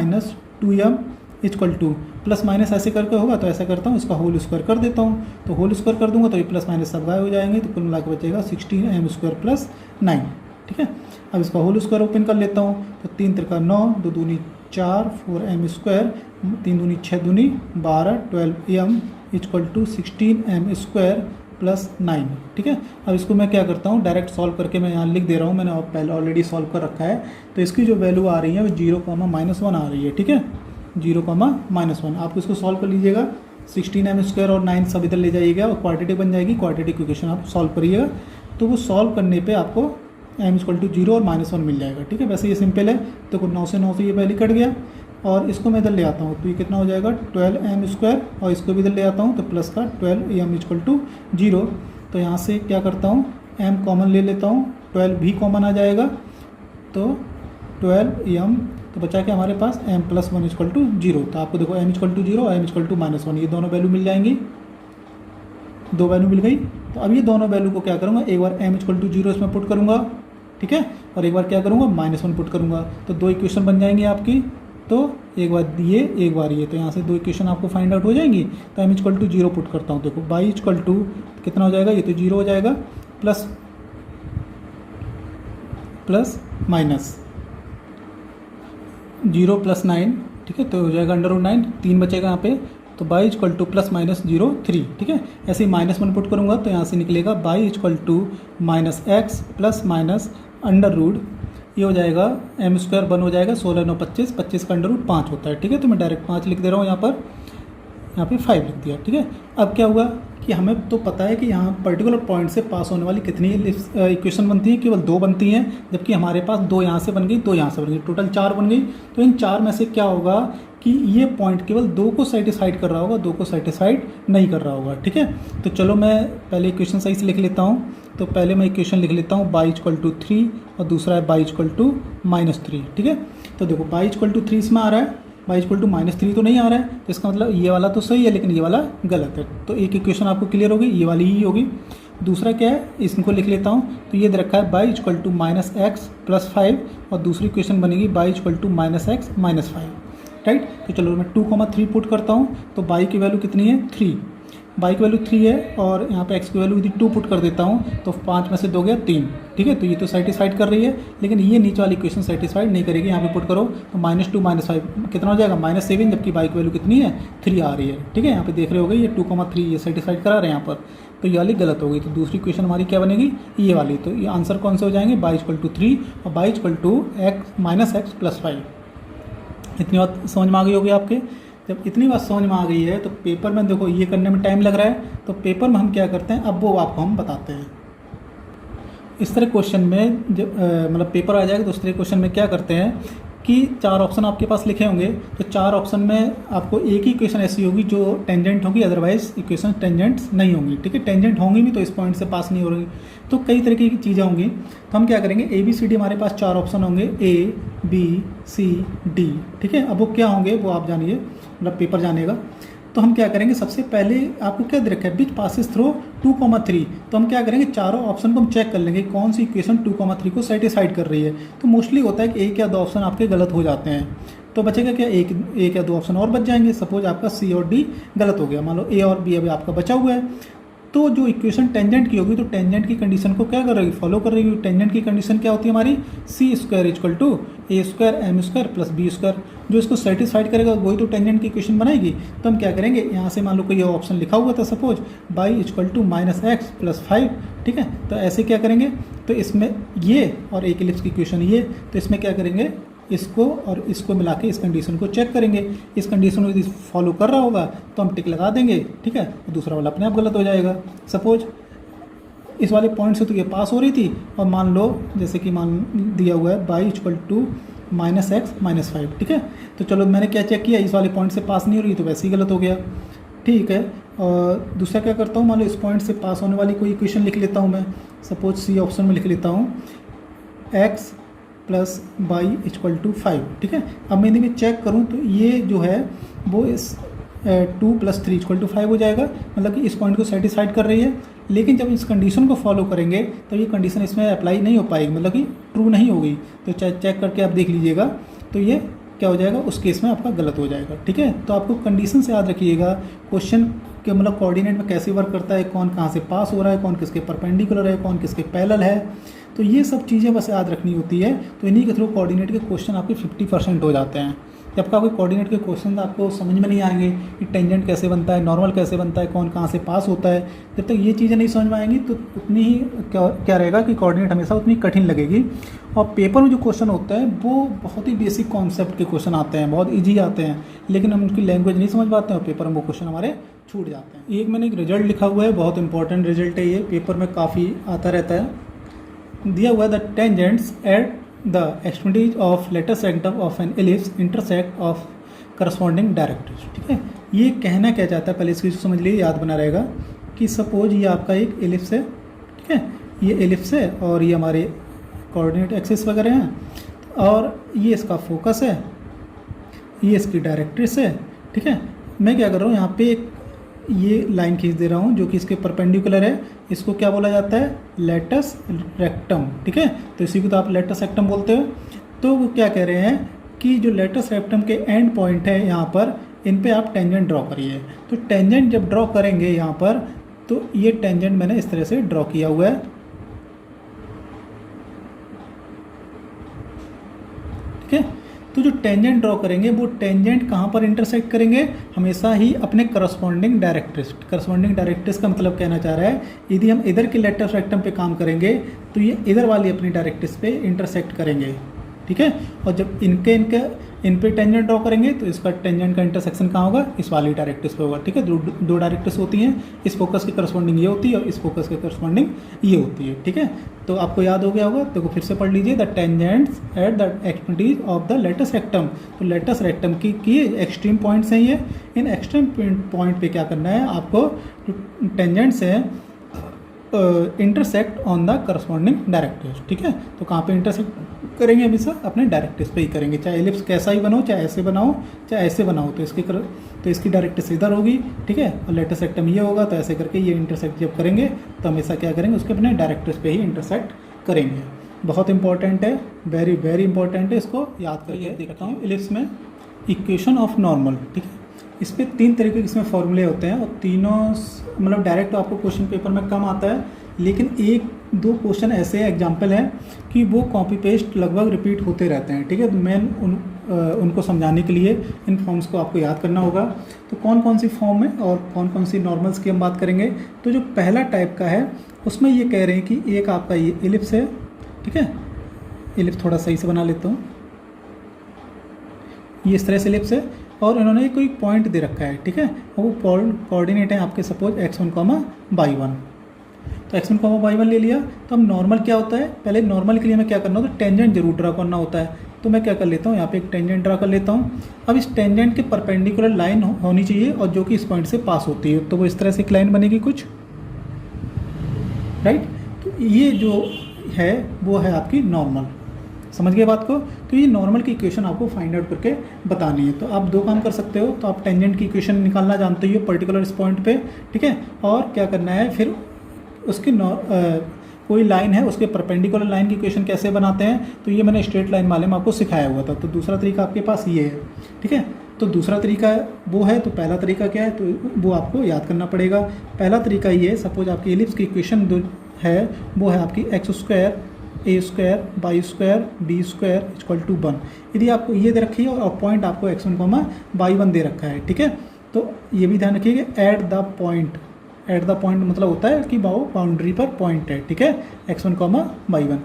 2m = प्लस माइनस ऐसे करके होगा, तो ऐसा करता हूँ इसका होल स्क्वायर कर देता हूँ। तो होल स्क्वायर कर दूंगा तो ये प्लस माइनस सब गायब हो जाएंगे, तो कुल मिला के बचेगा 16 m² + 9। ठीक है। अब इसका होल स्क्वायर ओपन कर लेता हूँ। तो 3 × 3 = 9, 2 दूनी 4, 4m², 3 दूनी 6 दूनी 12, 12m = 16 m² + 9। ठीक है। अब इसको मैं क्या करता हूँ, डायरेक्ट सॉल्व करके मैं यहाँ लिख दे रहा हूँ। मैंने पहले ऑलरेडी सॉल्व कर रखा है। तो इसकी जो वैल्यू आ रही है वो 0,-1 आ रही है। ठीक है। 0,-1 आप इसको सॉल्व कर लीजिएगा। 16 m² और 9 सब इधर ले जाइएगा और क्वाड्रेटिक बन जाएगी। क्वाड्रेटिक इक्वेशन आप सॉल्व करिएगा तो वो सॉल्व करने पे आपको m = 0 और -1 मिल जाएगा। ठीक है। वैसे ये सिंपल है। तो 9 से 9 से ये पहले कट गया और इसको मैं इधर ले आता हूँ तो ये कितना हो जाएगा? 12m², और इसको भी इधर ले आता हूँ तो प्लस का 12m = 0। तो यहाँ से क्या करता हूँ, m कॉमन ले लेता हूँ, 12 भी कॉमन आ जाएगा तो 12m, तो बचा के हमारे पास m + 1 = 0। तो आपको देखो m = 0 और m = -1, ये दोनों वैल्यू मिल जाएंगी। 2 वैल्यू मिल गई। तो अब ये दोनों वैल्यू को क्या करूँगा, एक बार m = 0 इसमें पुट करूँगा। ठीक है। और एक बार क्या करूँगा, -1 पुट करूँगा। तो 2 इक्वेशन बन जाएंगी आपकी। तो एक बार ये, एक बार ये, तो यहाँ से 2 इक्वेशन आपको फाइंड आउट हो जाएंगी। तो m = 0 पुट करता हूँ। देखो y = कितना हो जाएगा? ये तो 0 हो जाएगा, प्लस माइनस 0 + 9। ठीक है। तो हो जाएगा √9, 3 बचेगा यहाँ पे। तो y = +-0 3। ठीक है। ऐसे ही -1 पुट करूँगा तो यहाँ से निकलेगा y = -x + -√, ये हो जाएगा एम स्क्वायर 1 हो जाएगा, 16 9 25, 25 का अंडर रूट 5 होता है। ठीक है, तो मैं डायरेक्ट 5 लिख दे रहा हूँ यहाँ पे 5 लिख दिया। ठीक है, अब क्या हुआ कि हमें तो पता है कि यहाँ पर्टिकुलर पॉइंट से पास होने वाली कितनी इक्वेशन बनती है, केवल 2 बनती हैं, जबकि हमारे पास 2 यहाँ से बन गई, 2 यहाँ से बन गई, टोटल 4 बन गई। तो इन 4 में से क्या होगा कि ये पॉइंट केवल 2 को सेटिस्फाइड कर रहा होगा, 2 को सेटिस्फाइड नहीं कर रहा होगा। ठीक है, तो चलो मैं पहले इक्वेशन सही से लिख लेता हूँ। तो पहले मैं इक्वेशन लिख लेता हूँ y = 3 और दूसरा है y = -3। ठीक है, तो देखो y = 3 इसमें आ रहा है, y = -3 तो नहीं आ रहा है, तो इसका मतलब ये वाला तो सही है लेकिन ये वाला गलत है। तो एक इक्वेशन आपको क्लियर होगी, ये वाली ही होगी। दूसरा क्या है, इसको लिख लेता हूँ। तो ये दे रखा है y = -x + 5 और दूसरी इक्वेशन बनेगी y = -x - 5। राइट, तो चलो मैं 2, 3 पुट करता हूँ। तो y की वैल्यू कितनी है, 3, y की वैल्यू 3 है और यहाँ पे x की वैल्यू यदि 2 पुट कर देता हूँ तो 5 में से 2 गया 3। ठीक है, तो ये तो सेटिस्फाइड कर रही है, लेकिन ये नीचे वाली इक्वेशन सेटिस्फाइड नहीं करेगी। यहाँ पे पुट करो तो -2 -5 कितना हो जाएगा, -7, जबकि y की वैल्यू कितनी है, 3 आ रही है। ठीक है, यहाँ पे देख रहे होगे ये 2, 3 ये सेटिस्फाइड करा रहे हैं यहाँ पर, तो ये वाली गलत हो गई। तो दूसरी इक्वेशन हमारी क्या बनेगी, ये वाली। तो ये आंसर कौन से हो जाएंगे, y = 3 और y = x + 5। इतनी बात समझ में आ गई होगी आपके। जब इतनी बात समझ में आ गई है तो पेपर में देखो ये करने में टाइम लग रहा है, तो पेपर में हम क्या करते हैं, अब वो आपको हम बताते हैं। इस तरह क्वेश्चन में जब मतलब पेपर आ जाएगा तो उस तरह क्वेश्चन में क्या करते हैं कि 4 ऑप्शन आपके पास लिखे होंगे, तो 4 ऑप्शन में आपको एक ही इक्वेशन ऐसी होगी जो टेंजेंट होगी, अदरवाइज इक्वेशन टेंजेंट्स नहीं होंगी। ठीक है, टेंजेंट होंगी भी तो इस पॉइंट से पास नहीं हो रही, तो कई तरीके की चीज़ें होंगी। तो हम क्या करेंगे, ABCD हमारे पास 4 ऑप्शन होंगे, A B C D। ठीक है, अब वो क्या होंगे वो आप जानिए, मतलब पेपर जानेगा। तो हम क्या करेंगे, सबसे पहले आपको क्या दे रखा है, विच पासिस थ्रू 2, 3। तो हम क्या करेंगे, चारों ऑप्शन को हम चेक कर लेंगे कौन सी इक्वेशन 2, 3 को सेटिस्फाइड कर रही है। तो मोस्टली होता है कि 1 या 2 ऑप्शन आपके गलत हो जाते हैं, तो बचेगा क्या, एक या 2 ऑप्शन और बच जाएंगे। सपोज आपका C और D गलत हो गया, मान लो A और B अभी आपका बचा हुआ है। तो जो इक्वेशन टेंजेंट की होगी तो टेंजेंट की कंडीशन को क्या कर रही है, फॉलो कर रही है। टेंजेंट की कंडीशन क्या होती है हमारी, C² = A² M² + B²। जो इसको सेटिस्फाइड करेगा वही तो टेंजेंट की इक्वेशन बनाएगी। तो हम क्या करेंगे, यहाँ से मान लो कोई ये ऑप्शन लिखा हुआ था सपोज y = -x + 5। ठीक है, तो ऐसे क्या करेंगे, तो इसमें ये और एक इलिप्स की इक्वेशन ये, तो इसमें क्या करेंगे, इसको और इसको मिला के इस कंडीशन को चेक करेंगे। इस कंडीशन को यदि फॉलो कर रहा होगा तो हम टिक लगा देंगे। ठीक है, तो दूसरा वाला अपने आप गलत हो जाएगा। सपोज इस वाले पॉइंट से तो ये पास हो रही थी, और मान लो जैसे कि मान दिया हुआ है y = -x - 5। ठीक है, तो चलो मैंने क्या चेक किया, इस वाले पॉइंट से पास नहीं हो रही तो वैसे ही गलत हो गया। ठीक है, और दूसरा क्या करता हूँ, मान लो इस पॉइंट से पास होने वाली कोई इक्वेशन लिख लेता हूँ मैं। सपोज C ऑप्शन में लिख लेता हूँ x + y = 5। ठीक है, अब मैं यदि चेक करूं तो ये जो है वो इस 2 + 3 = 5 हो जाएगा, मतलब कि इस पॉइंट को सेटिस्फाइड कर रही है। लेकिन जब इस कंडीशन को फॉलो करेंगे तो ये कंडीशन इसमें अप्लाई नहीं हो पाएगी, मतलब कि ट्रू नहीं होगी। तो चेक करके आप देख लीजिएगा, तो ये क्या हो जाएगा, उस केस में आपका गलत हो जाएगा। ठीक है, तो आपको कंडीशन से याद रखिएगा, क्वेश्चन के मतलब कोऑर्डिनेट में कैसे वर्क करता है, कौन कहाँ से पास हो रहा है, कौन किसके परपेंडिकुलर है, कौन किसके पैरेलल है, तो ये सब चीज़ें बस याद रखनी होती है। तो इन्हीं के थ्रू कोऑर्डिनेट के क्वेश्चन आपके 50% हो जाते हैं। जब कोई कोऑर्डिनेट के क्वेश्चन आपको समझ में नहीं आएंगे कि टेंजेंट कैसे बनता है, नॉर्मल कैसे बनता है, कौन कहाँ से पास होता है, जब तक ये चीज़ें नहीं समझ में आएंगी तो उतनी ही क्या रहेगा कि कोऑर्डिनेट हमेशा उतनी कठिन लगेगी। और पेपर में जो क्वेश्चन होता है वो बहुत ही बेसिक कॉन्सेप्ट के क्वेश्चन आते हैं, बहुत ईजी आते हैं, लेकिन हम उनकी लैंग्वेज नहीं समझ पाते हैं और पेपर में वो क्वेश्चन हमारे छूट जाते हैं। एक मैंने एक रिजल्ट लिखा हुआ है, बहुत इंपॉर्टेंट रिजल्ट है ये, पेपर में काफ़ी आता रहता है। दिया हुआ है the tangents at the extremities of letter सेक्टम of an ellipse intersect of corresponding directrix. ठीक है, ये कहना क्या चाहता है पहले इसकी समझ लीजिए, याद बना रहेगा कि सपोज ये आपका एक एलिप्स है। ठीक है, ये एलिप्स है और ये हमारे कोऑर्डिनेट एक्सिस वगैरह हैं, और ये इसका फोकस है, ये इसकी डायरेक्ट्रिक्स है। ठीक है, मैं क्या कर रहा हूँ, यहाँ पे एक ये लाइन खींच दे रहा हूँ जो कि इसके परपेंडिकुलर है, इसको क्या बोला जाता है, लेटस रेक्टम। ठीक है, तो इसी को तो आप लेटस रेक्टम बोलते हो। तो वो क्या कह रहे हैं कि जो लेटस रेक्टम के एंड पॉइंट है यहाँ पर, इन पे आप टेंजेंट ड्रॉ करिए। तो टेंजेंट जब ड्रॉ करेंगे यहाँ पर, तो ये टेंजेंट मैंने इस तरह से ड्रॉ किया हुआ है। ठीक है, तो जो टेंजेंट ड्रॉ करेंगे वो टेंजेंट कहाँ पर इंटरसेक्ट करेंगे, हमेशा ही अपने करस्पॉन्डिंग डायरेक्ट्रिक्स। करस्पॉन्डिंग डायरेक्ट्रिक्स का मतलब कहना चाह रहा है यदि हम इधर के लेटस रेक्टम पे काम करेंगे तो ये इधर वाली अपनी डायरेक्ट्रिक्स पे इंटरसेक्ट करेंगे, ठीक है। और जब इन पे टेंजेंट ड्रॉ करेंगे तो इसका टेंजेंट का इंटरसेक्शन कहाँ होगा, इस वाली डायरेक्ट्रिक्स पे होगा, ठीक है। दो डायरेक्ट्रिक्स होती हैं, इस फोकस की करस्पॉन्डिंग ये होती है और इस फोकस की करस्पॉन्डिंग ये होती है, ठीक है। तो आपको याद हो गया होगा, तो फिर से पढ़ लीजिए, the tangents at the extremities of the latus rectum. तो लेटस रेक्टम की एक्सट्रीम पॉइंट्स हैं ये। इन एक्सट्रीम पॉइंट पे क्या करना है आपको, टेंजेंट्स हैं intersect on the corresponding directrix, ठीक है। तो कहाँ पे इंटरसेक्ट करेंगे, हमेशा अपने डायरेक्ट्रिक्स पे ही करेंगे, चाहे एलिप्स कैसा ही बनाओ, चाहे ऐसे बनाओ चाहे ऐसे बनाओ, तो इसकी डायरेक्ट्रिक्स इधर होगी, ठीक है। और लेटस रेक्टम ये होगा, तो ऐसे करके ये इंटरसेक्ट जब करेंगे तो हमेशा क्या करेंगे, उसके अपने डायरेक्ट्रिक्स पे ही इंटरसेक्ट करेंगे। बहुत इंपॉर्टेंट है, वेरी वेरी इंपॉर्टेंट है, इसको याद करके देखता हूँ। एलिप्स में इक्वेशन ऑफ नॉर्मल, ठीक है, इस पर 3 तरीके के इसमें फॉर्मूले होते हैं और तीनों मतलब डायरेक्ट आपको क्वेश्चन पेपर में कम आता है, लेकिन 1-2 क्वेश्चन ऐसे एग्जाम्पल हैं कि वो कॉपी पेस्ट लगभग रिपीट होते रहते हैं, ठीक है। तो मैं उनको समझाने के लिए इन फॉर्म्स को आपको याद करना होगा। तो कौन कौन सी फॉर्म है और कौन कौन सी नॉर्मल्स की हम बात करेंगे। तो जो पहला टाइप का है उसमें ये कह रहे हैं कि एक आपका ये एलिप्स है, ठीक है। एलिप्स थोड़ा सही से बना लेता हूँ, ये इस तरह से एलिप्स है और इन्होंने कोई पॉइंट दे रखा है, ठीक है। और वो कोऑर्डिनेट है आपके सपोज x1, y1। तो x1, y1 ले लिया। तो हम नॉर्मल क्या होता है, पहले नॉर्मल के लिए हमें क्या करना होता है, टेंजेंट जरूर ड्रा करना होता है। तो मैं क्या कर लेता हूँ, यहाँ पे एक टेंजेंट ड्रा कर लेता हूँ। अब इस टेंजेंट के परपेंडिकुलर लाइन होनी चाहिए और जो कि इस पॉइंट से पास होती है, तो वो इस तरह से एक लाइन बनेगी कुछ, राइट। तो ये जो है वो है आपकी नॉर्मल, समझ गए बात को। तो ये नॉर्मल की इक्वेशन आपको फाइंड आउट करके बतानी है। तो आप 2 काम कर सकते हो, तो आप टेंजेंट की इक्वेशन निकालना जानते ही हो पर्टिकुलर इस पॉइंट पे, ठीक है। और क्या करना है फिर उसकी कोई लाइन है उसके परपेंडिकुलर लाइन की इक्वेशन कैसे बनाते हैं, तो ये मैंने स्ट्रेट लाइन वाले में आपको सिखाया हुआ था। तो दूसरा तरीका आपके पास ये है, ठीक है। तो दूसरा तरीका वो है, तो पहला तरीका क्या है, तो वो आपको याद करना पड़ेगा। पहला तरीका ये है, सपोज आपकी एलिप्स की इक्वेशन है वो है आपकी x² a² y² b² = 1। यदि आपको ये दे रखी है और पॉइंट आपको x1, y1 दे रखा है, ठीक है। तो ये भी ध्यान रखिए कि एट द पॉइंट मतलब होता है कि बाउंड्री पर पॉइंट है, ठीक है, x1, y1।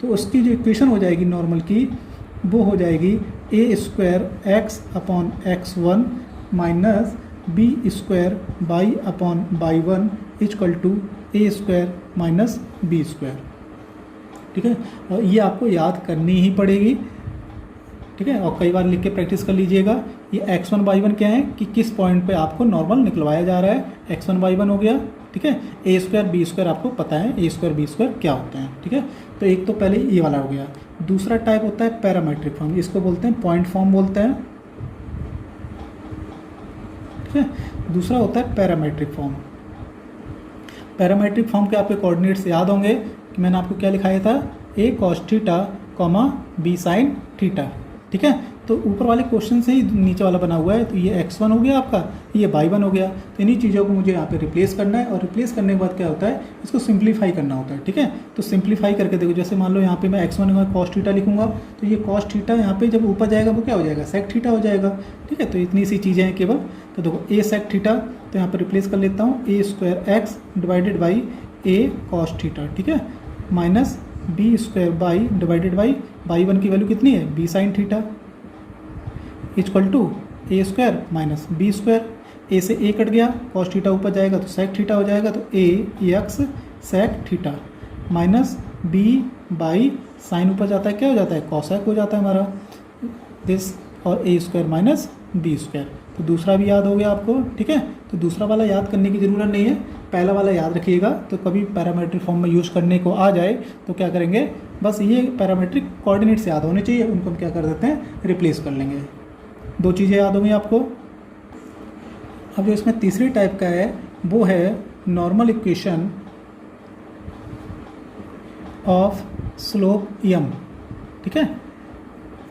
तो उसकी जो इक्वेशन हो जाएगी नॉर्मल की, वो हो जाएगी a² x/x1 minus b² y/y1 = a² minus b², ठीक है। और ये आपको याद करनी ही पड़ेगी, ठीक है। और कई बार लिख के प्रैक्टिस कर लीजिएगा। ये x1, y1 क्या है कि किस पॉइंट पे आपको नॉर्मल निकलवाया जा रहा है, x1, y1 हो गया, ठीक है। a² b² आपको पता है a² b² क्या होते हैं, ठीक है। तो एक तो पहले ये वाला हो गया। दूसरा टाइप होता है पैरामेट्रिक फॉर्म, इसको बोलते हैं पॉइंट फॉर्म बोलते हैं, ठीक है। दूसरा होता है पैरामेट्रिक फॉर्म। पैरामेट्रिक फॉर्म के आपके कोऑर्डिनेट्स याद होंगे कि मैंने आपको क्या लिखाया था, a cos θ, b sin θ, ठीक है। तो ऊपर वाले क्वेश्चन से ही नीचे वाला बना हुआ है। तो ये x1 हो गया आपका, ये y1 हो गया। तो इन्हीं चीज़ों को मुझे यहाँ पे रिप्लेस करना है और रिप्लेस करने के बाद क्या होता है, इसको सिंप्लीफाई करना होता है, ठीक है। तो सिंप्लीफाई करके देखो, जैसे मान लो यहाँ पे मैं x1 cos θ लिखूंगा, तो ये cos θ यहाँ पे जब ऊपर जाएगा वो क्या हो जाएगा, sec θ हो जाएगा, ठीक है। तो इतनी सी चीज़ें हैं केवल। तो देखो a sec θ, तो यहाँ पर रिप्लेस कर लेता हूँ a² x divided by a cos θ, ठीक है, minus b² by divided by y1 की वैल्यू कितनी है, b sin θ = a² minus b²। a से a कट गया, cos θ ऊपर जाएगा तो sec θ हो जाएगा, तो a x sec θ minus b by sine ऊपर जाता है क्या हो जाता है, cosec हो जाता है हमारा दिस, और a² माइनस b²। तो दूसरा भी याद हो गया आपको, ठीक है। तो दूसरा वाला याद करने की ज़रूरत नहीं है, पहला वाला याद रखिएगा। तो कभी पैरामेट्रिक फॉर्म में यूज़ करने को आ जाए तो क्या करेंगे, बस ये पैरामेट्रिक कोऑर्डिनेट्स याद होने चाहिए, उनको हम क्या कर देते हैं, रिप्लेस कर लेंगे। 2 चीज़ें याद होंगी आपको। अब जो इसमें तीसरी टाइप का है वो है normal equation of slope m, ठीक है,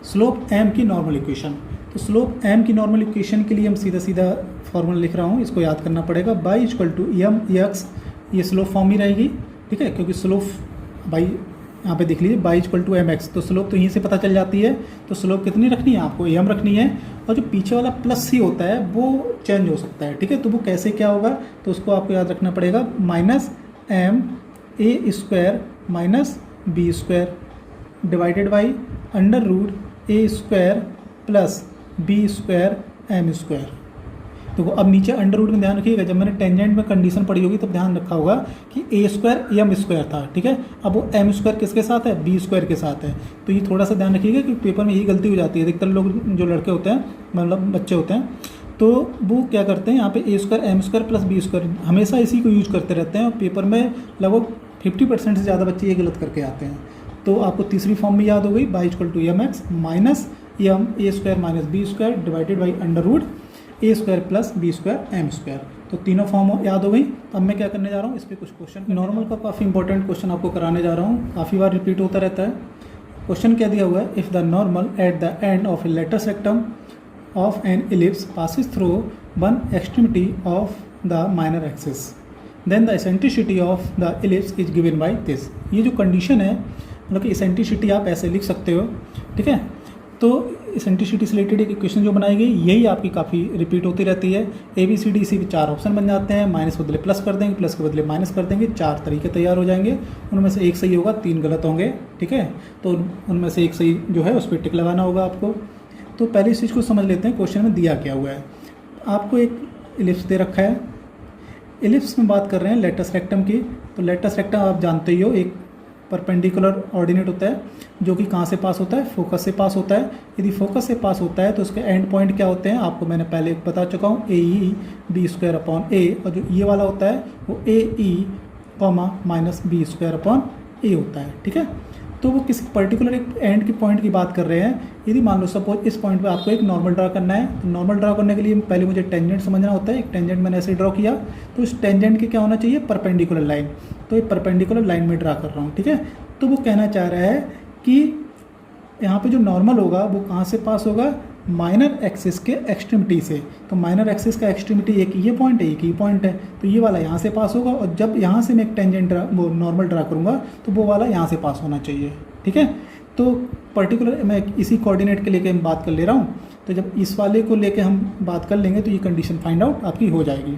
स्लोप m की नॉर्मल इक्वेशन। तो स्लोप m की नॉर्मल इक्वेशन के लिए हम सीधा सीधा फॉर्मूला लिख रहा हूँ, इसको याद करना पड़ेगा। y = m x, ये स्लोप फॉर्म ही रहेगी, ठीक है, क्योंकि स्लोप बाई यहाँ पे देख लीजिए y equal to M x, तो स्लोप तो यहीं से पता चल जाती है। तो स्लोप कितनी रखनी है आपको, एम रखनी है, और जो पीछे वाला प्लस सी होता है वो चेंज हो सकता है, ठीक है। तो वो कैसे क्या होगा, तो उसको आपको याद रखना पड़ेगा, minus m a square minus b square divided by under root a square plus B square M square. तो अब नीचे अंडर रूट में ध्यान रखिएगा, जब मैंने टेंजेंट में कंडीशन पढ़ी होगी तब ध्यान रखा होगा कि ए स्क्वायर एम स्क्वायर था, ठीक है। अब वो एम स्क्वायर किसके साथ है, बी स्क्वायर के साथ है। तो ये थोड़ा सा ध्यान रखिएगा कि पेपर में यही गलती हो जाती है, अधिकतर लोग जो लड़के होते हैं मतलब बच्चे होते हैं तो वो क्या करते हैं, यहाँ पे a square M square plus B square हमेशा इसी को यूज करते रहते हैं, और पेपर में लगभग 50% से ज़्यादा बच्चे ये गलत करके आते हैं। तो आपको तीसरी फॉर्म भी याद हो गई, y equal to M x minus m a square minus b square divided by under root a square plus B square M square. तो तीनों फॉर्म याद हो गई। अब मैं क्या करने जा रहा हूँ, इस पर कुछ क्वेश्चन, नॉर्मल का काफ़ी इंपॉर्टेंट क्वेश्चन आपको कराने जा रहा हूँ, काफ़ी बार रिपीट होता रहता है। क्वेश्चन क्या दिया हुआ है, if the normal at the end of a latus rectum of an ellipse passes through one extremity of the minor axis then the eccentricity of the ellipse is given by this. ये जो condition है मतलब कि eccentricity आप ऐसे लिख सकते हो, ठीक है। तो एसेंट्रिसिटी से रिलेटेड एक इक्वेशन जो बनाई गई यही आपकी काफ़ी रिपीट होती रहती है। A B C D C के 4 ऑप्शन बन जाते हैं, माइनस के बदले प्लस कर देंगे, प्लस के बदले माइनस कर देंगे, 4 तरीके तैयार हो जाएंगे, उनमें से एक सही होगा, 3 गलत होंगे, ठीक है। तो उनमें से एक सही जो है उस पर टिक लगाना होगा आपको। तो पहले इस चीज़ को समझ लेते हैं, क्वेश्चन में दिया क्या हुआ है। आपको एक इलिप्स दे रखा है, इलिप्स में बात कर रहे हैं लेटस रेक्टम की। तो लेटस रेक्टम आप जानते ही हो, एक परपेंडिकुलर ऑर्डिनेट होता है जो कि कहाँ से पास होता है, फोकस से पास होता है। यदि फोकस से पास होता है तो उसके एंड पॉइंट क्या होते हैं आपको मैंने पहले बता चुका हूँ, a e b square upon a, और जो ये वाला होता है वो a e comma minus b square upon a होता है, ठीक है। तो वो किसी पर्टिकुलर एक एंड की पॉइंट की बात कर रहे हैं। यदि मान लो सपोज इस पॉइंट पे आपको एक नॉर्मल ड्रा करना है, तो नॉर्मल ड्रा करने के लिए पहले मुझे टेंजेंट समझना होता है। एक टेंजेंट मैंने ऐसे ड्रॉ किया, तो इस टेंजेंट के क्या होना चाहिए, परपेंडिकुलर लाइन। तो एक परपेंडिकुलर लाइन में ड्रा कर रहा हूँ, ठीक है। तो वो कहना चाह रहा है कि यहाँ पे जो नॉर्मल होगा वो कहाँ से पास होगा, माइनर एक्सिस के एक्सट्रीमिटी से। तो माइनर एक्सिस का एक्सट्रीमिटी एक ये पॉइंट है, एक ही पॉइंट है, तो ये वाला यहाँ से पास होगा, और जब यहाँ से मैं एक टेंजेंट वो नॉर्मल ड्रा करूँगा तो वो वाला यहाँ से पास होना चाहिए, ठीक है। तो पर्टिकुलर मैं इसी कोऑर्डिनेट के लेके मैं बात कर ले रहा हूँ। तो जब इस वाले को लेके हम बात कर लेंगे तो ये कंडीशन फाइंड आउट आपकी हो जाएगी।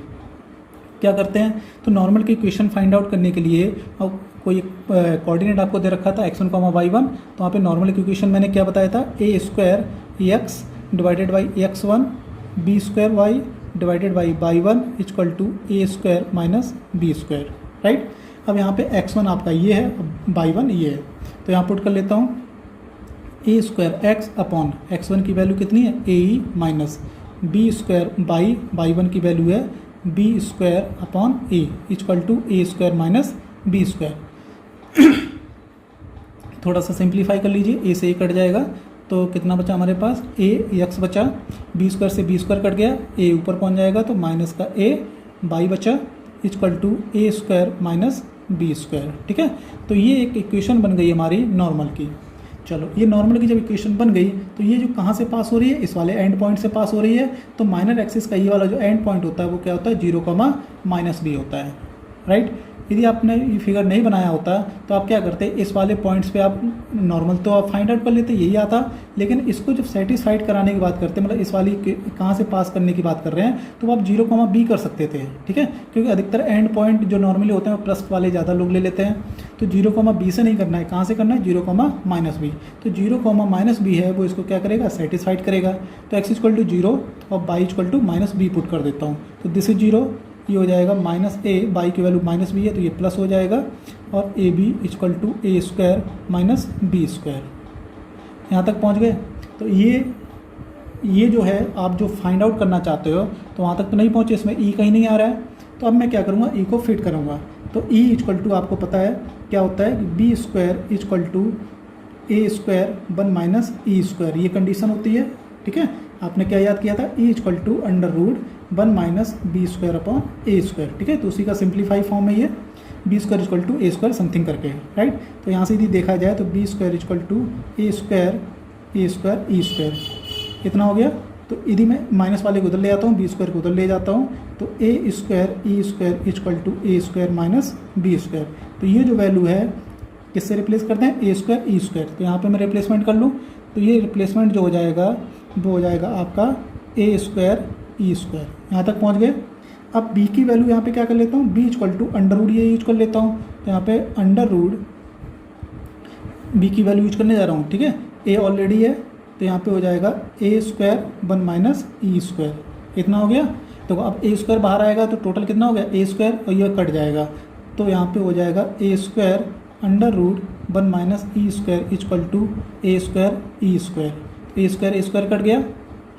क्या करते हैं, तो नॉर्मल की इक्वेशन फाइंड आउट करने के लिए अब कोई कोऑर्डिनेट आपको दे रखा था x1 y1, तो वहाँ पे नॉर्मल की इक्वेशन मैंने क्या बताया था, ए square x divided by x1 b square y divided by y1 equal to A square minus b square, right. अब यहाँ पे x1 आपका ये है, y1 ये है, तो यहाँ पुट कर लेता हूँ ए स्क्वायर एक्स अपॉन x1 की वैल्यू कितनी है, a e minus b square by y1 की वैल्यू है b square upon a equal to A square minus b square. थोड़ा सा सिंप्लीफाई कर लीजिए, ए से ए कट जाएगा, तो कितना बचा हमारे पास, ए एक्स बचा, बी स्क्वायर से बी स्क्वायर कट गया, ए ऊपर पहुंच जाएगा, तो माइनस का ए बाई बचा equal to A square minus b square, ठीक है। तो ये एक इक्वेशन बन गई हमारी नॉर्मल की। चलो, ये नॉर्मल की जब इक्वेशन बन गई तो ये जो कहाँ से पास हो रही है, इस वाले एंड पॉइंट से पास हो रही है। तो माइनर एक्सिस का ये वाला जो एंड पॉइंट होता है वो क्या होता है, 0, माइनस बी होता है, राइट। यदि आपने ये फिगर नहीं बनाया होता तो आप क्या करते, इस वाले पॉइंट्स पे आप नॉर्मल तो आप फाइंड आउट कर लेते, यही आता, लेकिन इसको जब सेटिस्फाइड कराने की बात करते, मतलब इस वाली कहाँ से पास करने की बात कर रहे हैं, तो आप 0, बी कर सकते थे, ठीक है। क्योंकि अधिकतर एंड पॉइंट जो नॉर्मली होते हैं वो प्लस वाले ज़्यादा लोग ले लेते हैं। तो 0, बी से नहीं करना है, कहाँ से करना है, 0, माइनस बी। तो 0, माइनस बी है वो इसको क्या करेगा, सेटिस्फाइड करेगा। तो x इक्वल टू 0 और y equal to minus b put कर देता हूँ, तो दिस इज 0, ये हो जाएगा माइनस ए, बाई की वैल्यू माइनस बी है तो ये प्लस हो जाएगा, और a b equal to A square minus b square. यहाँ तक पहुँच गए। तो ये जो है आप जो फाइंड आउट करना चाहते हो तो वहाँ तक तो नहीं पहुँचे, इसमें ई कहीं नहीं आ रहा है। तो अब मैं क्या करूँगा, ई को फिट करूँगा। तो ई इक्वल टू आपको पता है क्या होता है, b square equal to A square 1 minus e square, ये कंडीशन होती है, ठीक है। आपने क्या याद किया था, e equal to under root 1 minus b square upon a square, ठीक है। तो उसी का सिंप्लीफाई फॉर्म है ये, b square equal to A square something करके, राइट। तो यहाँ से यदि देखा जाए तो b square equal to A square e square, इतना हो गया। तो यदि मैं माइनस वाले को उधर ले जाता हूँ, बी स्क्वायर को उधर ले जाता हूँ, तो a square e square equal to A square minus b square. तो ये जो वैल्यू है किससे रिप्लेस करते हैं, ए स्क्वायर ई स्क्वायर। तो यहाँ पे मैं रिप्लेसमेंट कर लूँ तो ये रिप्लेसमेंट जो हो जाएगा वो हो जाएगा आपका ए स्क्वायर ई स्क्वायर। यहाँ तक पहुँच गए। अब बी की वैल्यू यहाँ पे क्या कर लेता हूँ, b equal to under root ये यूज कर लेता हूँ। तो यहाँ पे अंडर रूड बी की वैल्यू यूज करने जा रहा हूँ, ठीक है। ए ऑलरेडी है तो यहाँ पे हो जाएगा a square 1 minus e square, इतना हो गया। तो अब ए स्क्वायर बाहर आएगा तो टोटल कितना हो गया, ए स्क्वायर, और ये कट जाएगा तो यहाँ पे हो जाएगा a square under root 1 minus e square equal to A square e square. A square cut गया,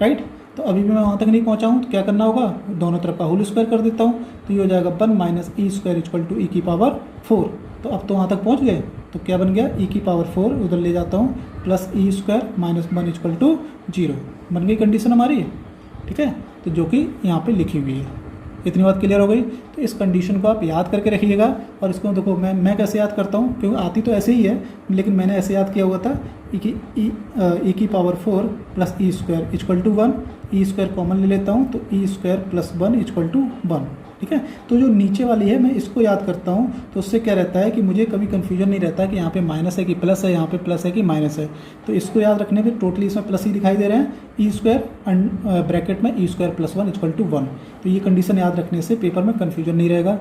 राइट। तो अभी भी मैं वहाँ तक नहीं पहुँचा हूँ तो क्या करना होगा, दोनों तरफ का होल स्क्वायर कर देता हूँ। तो ये हो जाएगा 1 minus e square equal to e की पावर 4। तो अब तो वहाँ तक पहुँच गए। तो क्या बन गया, ई की पावर 4 उधर ले जाता हूँ plus e square minus 1 equal to 0। बन गई कंडीशन हमारी, ठीक है। तो जो कि यहाँ पे लिखी हुई है। इतनी बात क्लियर हो गई। तो इस कंडीशन को आप याद करके रखिएगा। और इसको देखो मैं कैसे याद करता हूँ, क्योंकि आती तो ऐसे ही है लेकिन मैंने ऐसे याद किया हुआ था, ई की power 4 plus e square equal to 1। E square common ले लेता हूँ तो e square plus 1 equal to 1, ठीक है। तो जो नीचे वाली है मैं इसको याद करता हूँ तो उससे क्या रहता है कि मुझे कभी कन्फ्यूजन नहीं रहता कि यहाँ पे माइनस है कि प्लस है, यहाँ पे प्लस है कि माइनस है। तो इसको याद रखने पे टोटली इसमें प्लस ही दिखाई दे रहे हैं। ई स्क्वायर ब्रैकेट में ई स्क्वायर प्लस 1 इक्वल टू 1। तो ये कंडीशन याद रखने से पेपर में कन्फ्यूजन नहीं रहेगा,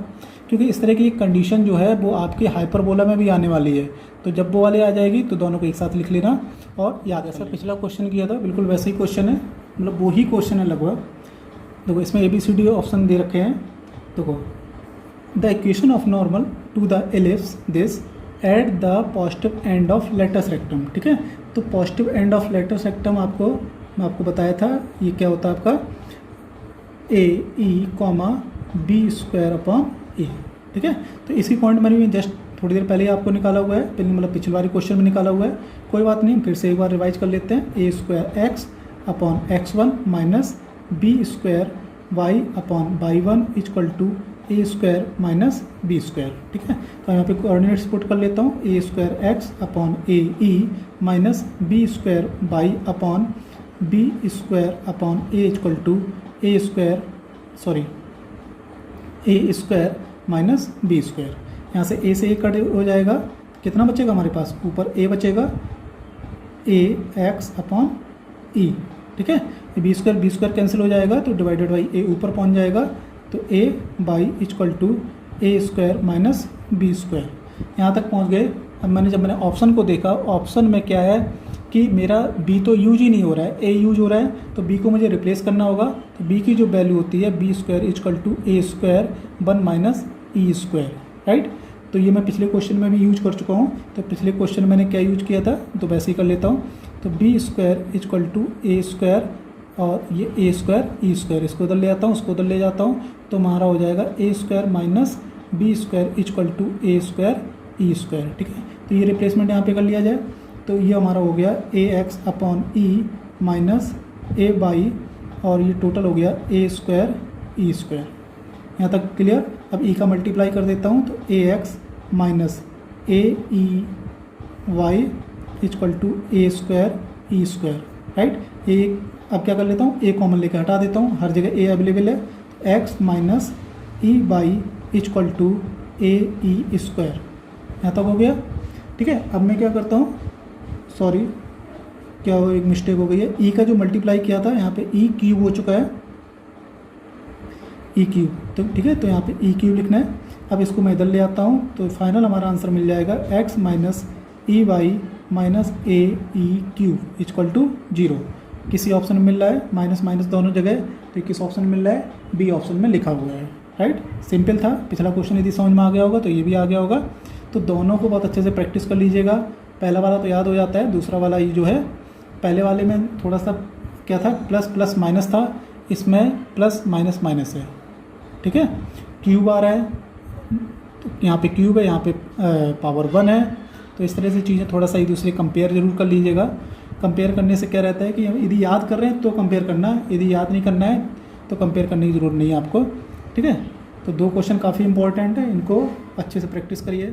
क्योंकि इस तरह की कंडीशन जो है वो आपके हाइपरबोला में भी आने वाली है। तो जब वो वाले आ जाएगी तो दोनों को एक साथ लिख लेना और याद। ऐसा पिछला क्वेश्चन किया था बिल्कुल वैसे ही क्वेश्चन है, मतलब वो ही क्वेश्चन है लगभग। देखो इसमें ABCD ऑप्शन दे रखे हैं। देखो the equation of normal to the ellipse this at the positive end of latus rectum, ठीक है। तो positive end of latus rectum मैं आपको बताया था ये क्या होता है आपका a e comma b square upon a, ठीक है। तो इसी पॉइंट मैंने जस्ट थोड़ी देर पहले ही आपको निकाला हुआ है, मतलब पिछली बार क्वेश्चन में निकाला हुआ है। कोई बात नहीं, फिर से एक बार रिवाइज कर लेते हैं। ए square x upon x1 minus b square y upon y1 equal to A square minus b square, ठीक है। तो यहाँ पे कोऑर्डिनेट्स पुट कर लेता हूँ। ए square x upon a e minus b square y upon b square upon a equal to A square minus b square. यहाँ से ए से ए कट हो जाएगा, कितना बचेगा हमारे पास, ऊपर ए बचेगा, ए एक्स अपॉन ई, ठीक है। बी स्क्वायर कैंसिल हो जाएगा तो डिवाइडेड बाई ए ऊपर पहुँच जाएगा। तो a by equal to A square minus b square. यहाँ तक पहुँच गए। अब जब मैंने ऑप्शन को देखा, ऑप्शन में क्या है कि मेरा बी तो यूज ही नहीं हो रहा है, ए यूज हो रहा है। तो बी को मुझे रिप्लेस करना होगा। तो बी की जो वैल्यू होती है b square equal to A square 1 minus e square, right. तो ये मैं पिछले क्वेश्चन में भी यूज कर चुका हूँ। तो पिछले क्वेश्चन में मैंने क्या यूज किया था तो वैसे ही कर लेता हूँ। तो b square equal to A square और ये ए स्क्वायर ई स्क्वायर, इसको उधर ले आता हूँ, उसको उधर ले जाता हूँ। तो हमारा हो जाएगा a square minus b square equal to A square e square, ठीक है। तो ये रिप्लेसमेंट यहाँ पे कर लिया जाए तो ये हमारा हो गया ए एक्स अपॉन ई माइनस ए वाई और ये टोटल हो गया ए स्क्वायर ई स्क्वायर। यहाँ तक क्लियर। अब ई का मल्टीप्लाई कर देता हूँ तो a x minus a e y equal to A square e square, right. ये अब क्या कर लेता हूँ, ए कॉमन लेकर हटा देता हूँ, हर जगह ए अवेलेबल है। X minus e y equal to a e square, यहाँ तक हो गया, ठीक है। अब मैं क्या करता हूँ, सॉरी क्या हो, एक मिस्टेक हो गई है। ई का जो मल्टीप्लाई किया था यहाँ पे ई क्यूब हो चुका है, ई क्यूब, तो ठीक है। तो यहाँ पे ई क्यूब लिखना है। अब इसको मैं इधर ले आता हूँ तो फाइनल हमारा आंसर मिल जाएगा x minus e y minus a e cube equal to 0। किसी ऑप्शन में मिल रहा है माइनस माइनस दोनों जगह, तो किस ऑप्शन में मिल रहा है, बी ऑप्शन में लिखा हुआ है, राइट। सिंपल था। पिछला क्वेश्चन यदि समझ में आ गया होगा तो ये भी आ गया होगा। तो दोनों को बहुत अच्छे से प्रैक्टिस कर लीजिएगा। पहला वाला तो याद हो जाता है, दूसरा वाला ये जो है, पहले वाले में थोड़ा सा क्या था, प्लस प्लस माइनस था, इसमें प्लस माइनस माइनस है, ठीक है। क्यूब आ रहा है तो यहाँ पे क्यूब है, यहाँ पे पावर 1 है। तो इस तरह से चीज़ें थोड़ा सा एक दूसरे कंपेयर जरूर कर लीजिएगा। कंपेयर करने से क्या रहता है कि यदि याद कर रहे हैं तो कंपेयर करना है, यदि याद नहीं करना है तो कंपेयर करने की ज़रूरत नहीं है आपको, ठीक है। तो 2 क्वेश्चन काफ़ी इंपॉर्टेंट है, इनको अच्छे से प्रैक्टिस करिए।